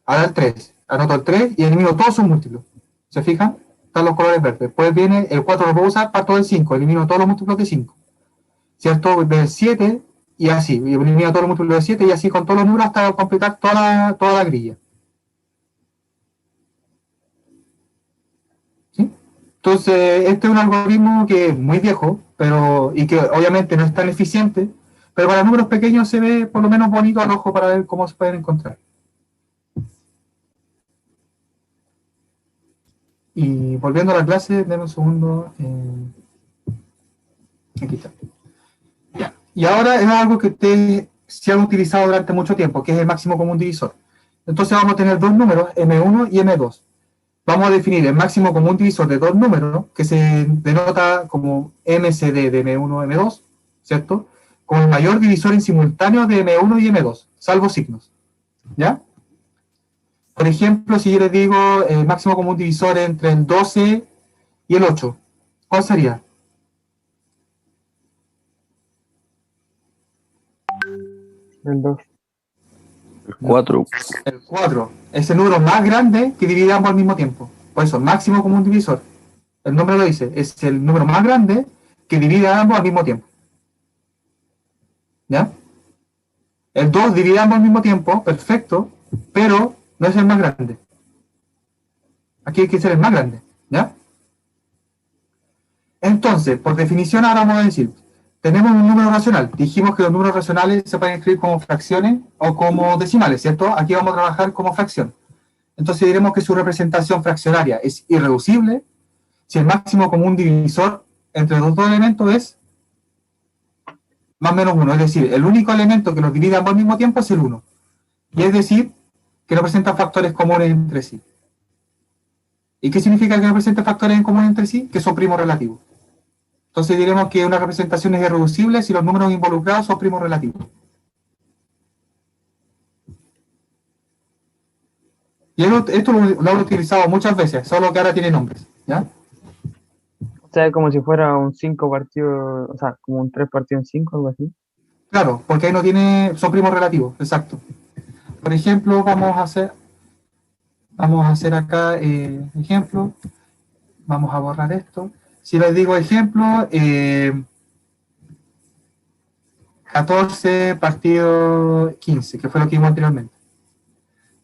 Ahora el 3. Anoto el 3 y elimino todos sus múltiplos. ¿Se fijan? Están los colores verdes. Después viene el 4, lo puedo usar, parto del 5, elimino todos los múltiplos de 5. ¿Cierto? Del 7 y así. Y elimino todos los múltiplos de 7 y así con todos los números hasta completar toda la grilla. Entonces, este es un algoritmo que es muy viejo, pero y que obviamente no es tan eficiente, pero para números pequeños se ve por lo menos bonito al ojo para ver cómo se pueden encontrar. Y volviendo a la clase, denme un segundo. Aquí está. Ya. Y ahora es algo que ustedes se han utilizado durante mucho tiempo, que es el máximo común divisor. Entonces vamos a tener dos números, M1 y M2. Vamos a definir el máximo común divisor de dos números, que se denota como MCD de M1 y M2, ¿cierto? Con el mayor divisor en simultáneo de M1 y M2, salvo signos. ¿Ya? Por ejemplo, si yo les digo el máximo común divisor entre el 12 y el 8, ¿cuál sería? El 2. 4. El 4. Es el número más grande que divide ambos al mismo tiempo. Por eso, máximo común divisor. El nombre lo dice. Es el número más grande que divide a ambos al mismo tiempo. ¿Ya? El 2 divide a ambos al mismo tiempo, perfecto, pero no es el más grande. Aquí hay que ser el más grande. ¿Ya? Entonces, por definición ahora vamos a decir, tenemos un número racional. Dijimos que los números racionales se pueden escribir como fracciones o como decimales, ¿cierto? Aquí vamos a trabajar como fracción. Entonces diremos que su representación fraccionaria es irreducible si el máximo común divisor entre los dos elementos es más o menos 1. Es decir, el único elemento que los divide ambos al mismo tiempo es el 1. Y es decir, que no presentan factores comunes entre sí. ¿Y qué significa que no presentan factores en común entre sí? Que son primos relativos. Entonces diremos que una representación es irreducible si los números involucrados son primos relativos. Y esto lo han utilizado muchas veces, solo que ahora tiene nombres. ¿Ya? O sea, como si fuera un 5 partido, o sea, como un 3 partido en 5, algo así. Claro, porque ahí no tiene, son primos relativos, exacto. Por ejemplo, vamos a hacer acá ejemplo. Vamos a borrar esto. Si les digo ejemplo, 14 partido 15, que fue lo que vimos anteriormente.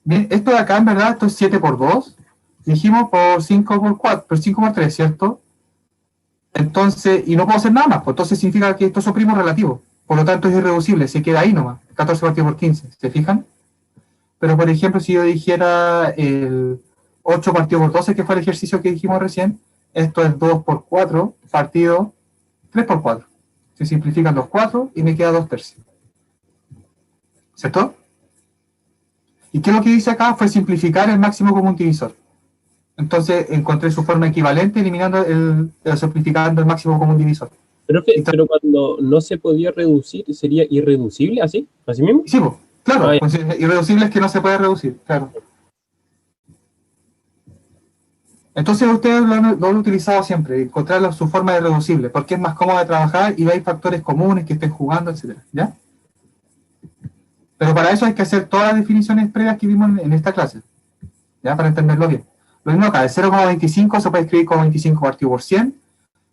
Bien, esto de acá en verdad, esto es 7 por 2. Dijimos por 5 por 4, por 5 por 3, ¿cierto? Entonces, y no puedo hacer nada más, pues entonces significa que estos son primos relativos. Por lo tanto es irreducible, se queda ahí nomás. 14 partido por 15, ¿se fijan? Pero por ejemplo, si yo dijera el 8 partido por 12, que fue el ejercicio que dijimos recién, esto es 2 por 4 partido 3 por 4. Se simplifican los 4 y me queda 2 tercios. ¿Cierto? ¿Y qué es lo que dice acá? Fue simplificar el máximo común divisor. Entonces encontré su forma equivalente eliminando simplificando el máximo común divisor. Pero cuando no se podía reducir, ¿sería irreducible así? ¿Así mismo? Sí, pues, claro, Ah, ya. pues, irreducible es que no se puede reducir, claro. Entonces ustedes lo han utilizado siempre, encontrar su forma de reducible, porque es más cómodo de trabajar y veis factores comunes que estén jugando, etcétera, ¿ya? Pero para eso hay que hacer todas las definiciones previas que vimos en esta clase, ¿ya? Para entenderlo bien. Lo mismo acá, el 0,25 se puede escribir como 25 partido por 100,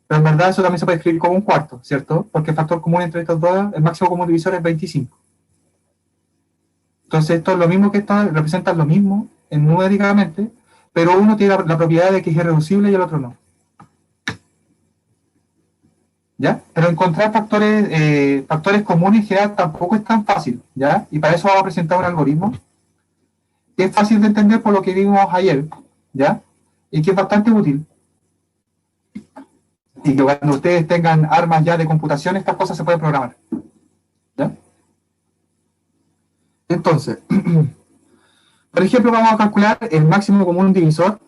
pero en verdad eso también se puede escribir como un cuarto, ¿cierto? Porque el factor común entre estos dos, el máximo común divisor es 25. Entonces esto es lo mismo que esto, representan lo mismo numéricamente, pero uno tiene la propiedad de que es irreducible y el otro no. ¿Ya? Pero encontrar factores comunes en general tampoco es tan fácil, ¿ya? Y para eso vamos a presentar un algoritmo que es fácil de entender por lo que vimos ayer, ¿ya? Y que es bastante útil. Y que cuando ustedes tengan armas ya de computación, estas cosas se pueden programar. ¿Ya? Entonces, por ejemplo, vamos a calcular el máximo común divisor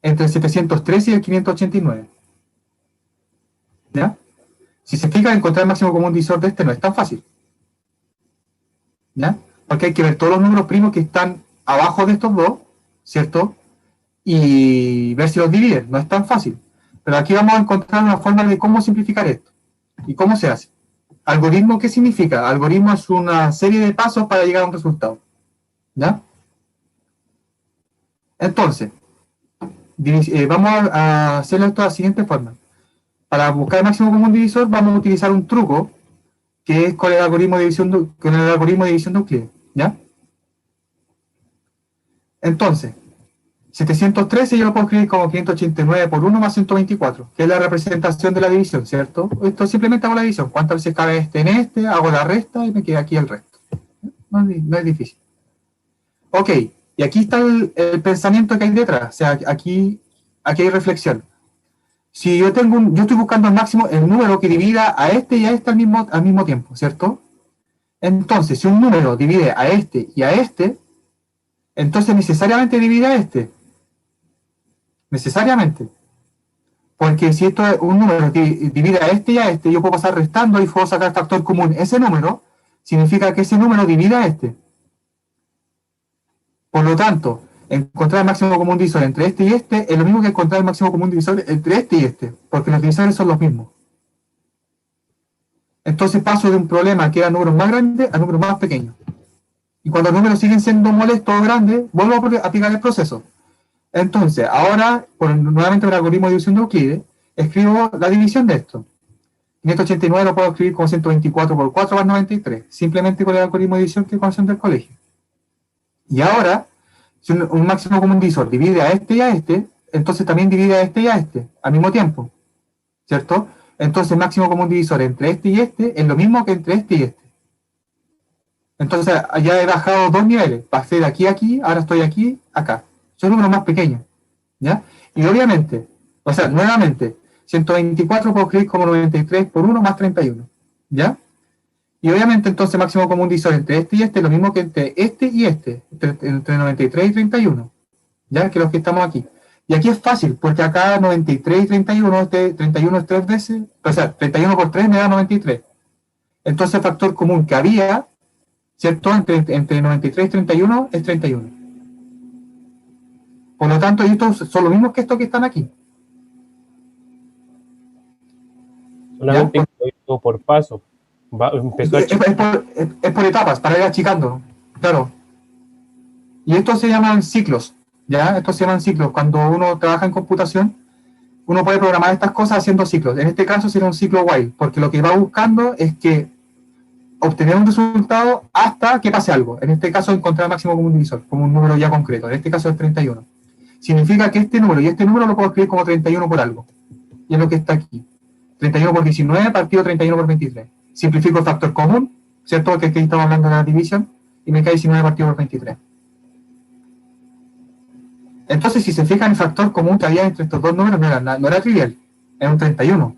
entre el 713 y el 589. ¿Ya? Si se fijan, encontrar el máximo común divisor de este no es tan fácil. ¿Ya? Porque hay que ver todos los números primos que están abajo de estos dos, ¿cierto? Y ver si los dividen. No es tan fácil. Pero aquí vamos a encontrar una forma de cómo simplificar esto. ¿Y cómo se hace? ¿Algoritmo qué significa? Algoritmo es una serie de pasos para llegar a un resultado. ¿Ya? Entonces, vamos a hacerlo esto de la siguiente forma. Para buscar el máximo común divisor vamos a utilizar un truco que es con el algoritmo de división de Euclides, ¿ya? Entonces, 713 yo lo puedo escribir como 589 por 1 más 124, que es la representación de la división, ¿cierto? Esto simplemente hago la división. ¿Cuántas veces cabe este en este? Hago la resta y me queda aquí el resto. No es difícil. Ok, y aquí está el pensamiento que hay detrás. O sea, aquí hay reflexión. Si yo estoy buscando al máximo el número que divida a este y a este al mismo tiempo, ¿cierto? Entonces, si un número divide a este y a este, entonces necesariamente divide a este. Necesariamente. Porque si esto es un número que divide a este y a este, yo puedo pasar restando y puedo sacar factor común. Ese número significa que ese número divide a este. Por lo tanto, encontrar el máximo común divisor entre este y este es lo mismo que encontrar el máximo común divisor entre este y este, porque los divisores son los mismos. Entonces paso de un problema que era números más grandes a números más pequeños. Y cuando los números siguen siendo molestos o grandes, vuelvo a aplicar el proceso. Entonces, ahora, nuevamente el algoritmo de división de Euclides, escribo la división de esto. 589 lo puedo escribir como 124 por 4 más 93, simplemente con el algoritmo de división que conocen del colegio. Y ahora, si un máximo común divisor divide a este y a este, entonces también divide a este y a este, al mismo tiempo, ¿cierto? Entonces el máximo común divisor entre este y este es lo mismo que entre este y este. Entonces ya he bajado 2 niveles, pasé de aquí a aquí, ahora estoy aquí, acá. Son números más pequeños, ¿ya? Y obviamente, o sea, nuevamente, 124 puedo escribir como 93 por 1 más 31, ¿ya? Y obviamente entonces máximo común divisor entre este y este es lo mismo que entre este y este, entre 93 y 31, ¿ya? Que los que estamos aquí. Y aquí es fácil, porque acá 93 y 31, 31 es 3 veces, o sea, 31 por 3 me da 93. Entonces el factor común que había, ¿cierto? Entre 93 y 31 es 31. Por lo tanto, estos son los mismos que estos que están aquí. Solamente incluido por paso. Empezó a es por etapas, para ir achicando, claro. Y estos se llaman ciclos, ¿ya? Estos se llaman ciclos. Cuando uno trabaja en computación, uno puede programar estas cosas haciendo ciclos. En este caso sería un ciclo while, porque lo que va buscando es que obtener un resultado hasta que pase algo. En este caso, encontrar el máximo común divisor, como un número ya concreto. En este caso es 31. Significa que este número y este número lo puedo escribir como 31 por algo. Y es lo que está aquí. 31 por 19 partido 31 por 23. Simplifico el factor común, ¿cierto? Que aquí estamos hablando de la división, y me cae 19 partido por 23. Entonces, si se fijan, el factor común que había entre estos dos números no era trivial, era un 31.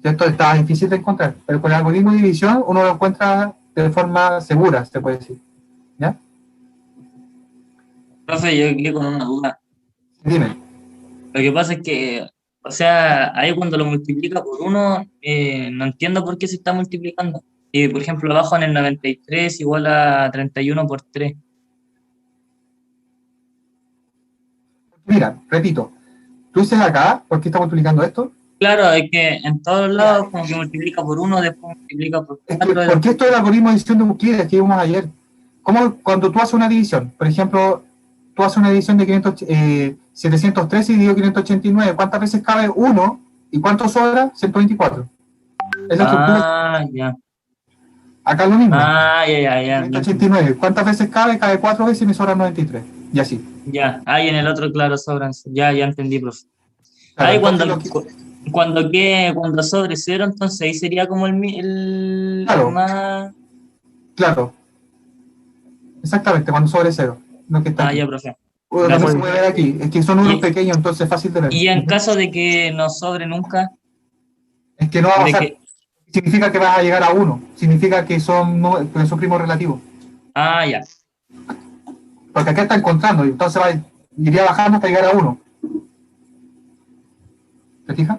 ¿Cierto? Estaba difícil de encontrar, pero con el algoritmo de división uno lo encuentra de forma segura, se puede decir. ¿Ya? Profe, yo quedé con una duda. Dime. Lo que pasa es que, o sea, ahí cuando lo multiplica por 1, no entiendo por qué se está multiplicando. Y, por ejemplo, abajo en el 93 igual a 31 por 3. Mira, repito, tú dices acá, ¿por qué está multiplicando esto? Claro, es que en todos lados como que multiplica por 1, después multiplica por 4. ¿Por qué esto es el algoritmo de división de Euclides que vimos ayer? ¿Cómo cuando tú haces una división? Por ejemplo, tú haces una división de 713 y dividido 589, ¿cuántas veces cabe 1? ¿Y cuánto sobra? 124. Es la estructura. Ya. Acá es lo mismo. Ya. 589, ¿cuántas veces cabe? Cabe 4 veces y me sobran 93. Y así. Ya, ahí en el otro, claro, sobran. Ya entendí, profe. Claro, Ahí entonces cuando sobre 0, entonces ahí sería como el Claro. más... Claro. Exactamente, cuando sobre 0. No que está aquí. ya, profe. No se puede ver aquí. Es que son números Y- pequeños, entonces es fácil de ver. Y en caso de que no sobre nunca, Es que no va a de pasar. que... Significa que vas a llegar a 1. Significa que son primos relativos. ya. Porque acá está encontrando, y entonces iría bajando hasta llegar a 1. ¿Te fijas?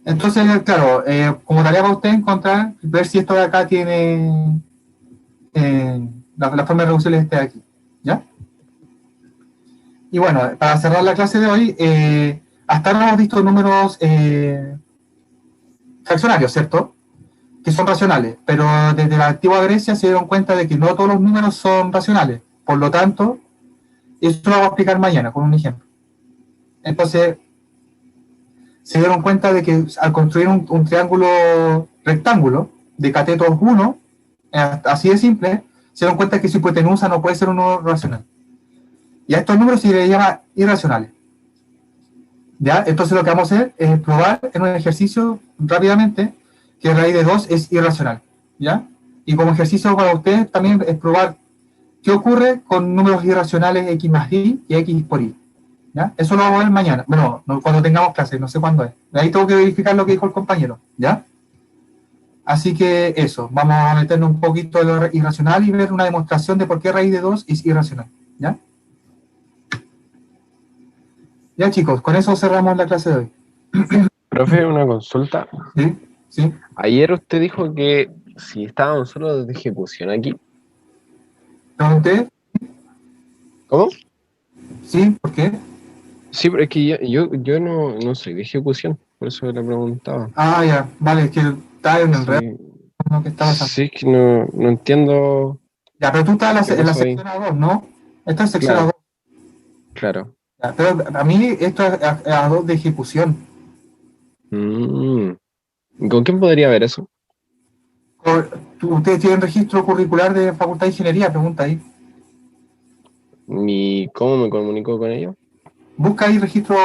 Entonces, claro, como tarea para usted encontrar, ver si esto de acá tiene la forma de reducirle este de aquí. ¿Ya? Y bueno, para cerrar la clase de hoy, hasta ahora hemos visto números fraccionarios, ¿cierto? Que son racionales, pero desde la antigua Grecia se dieron cuenta de que no todos los números son racionales. Por lo tanto, eso lo voy a explicar mañana con un ejemplo. Entonces, se dieron cuenta de que al construir un triángulo rectángulo de catetos 1, así de simple, se dieron cuenta que su hipotenusa no puede ser un número racional. Y a estos números se les llama irracionales. ¿Ya? Entonces lo que vamos a hacer es probar en un ejercicio rápidamente que raíz de 2 es irracional. ¿Ya? Y como ejercicio para ustedes también es probar qué ocurre con números irracionales x más y x por y. ¿Ya? Eso lo vamos a ver mañana. Bueno, cuando tengamos clase, no sé cuándo es. Ahí tengo que verificar lo que dijo el compañero. ¿Ya? Así que eso, vamos a meternos un poquito en lo irracional y ver una demostración de por qué raíz de 2 es irracional. ¿Ya? Ya chicos, con eso cerramos la clase de hoy. Profe, una consulta. ¿Sí? ¿Sí? Ayer usted dijo que si estábamos solo de ejecución aquí. ¿Pregunté? ¿Cómo? ¿Sí? ¿Por qué? Sí, pero es que yo no soy de ejecución, por eso le preguntaba. Ah, ya, vale, es que está en el red. Sí, ¿No? Que está pasando. sí, es que no entiendo. Ya, pero tú estás ¿Qué en la pasó ahí? sección A2, ¿no? Esta es sección Claro, A2. claro. Ya, pero a mí esto es A2 de ejecución. Mm. ¿Con quién podría ver eso? Ustedes tienen registro curricular de Facultad de Ingeniería, pregunta ahí. ¿Y cómo me comunico con ellos? Busca ahí registro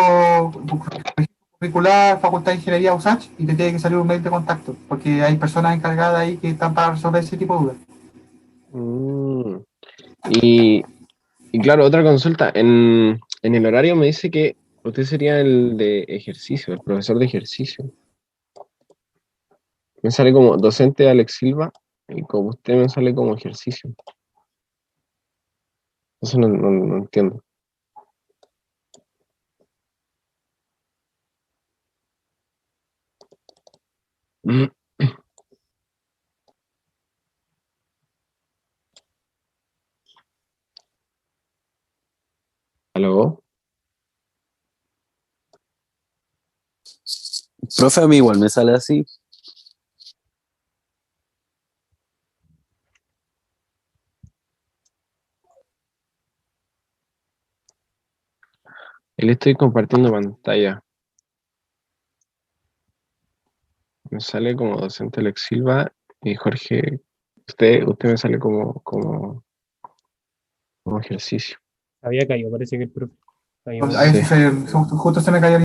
curricular, Facultad de Ingeniería USACH y te tiene que salir un mail de contacto, porque hay personas encargadas ahí que están para resolver ese tipo de dudas. Mm. Y claro, otra consulta. En el horario me dice que usted sería el de ejercicio, el profesor de ejercicio. Me sale como docente Alex Silva y como usted me sale como ejercicio. Eso no entiendo. Mm. ¿Aló? Profe, a mí igual me sale así. Le estoy compartiendo pantalla. Me sale como docente Alex Silva y Jorge. Usted me sale como ejercicio. Había caído, parece que el profe. Ahí Ahí Sí. justo se me cayó el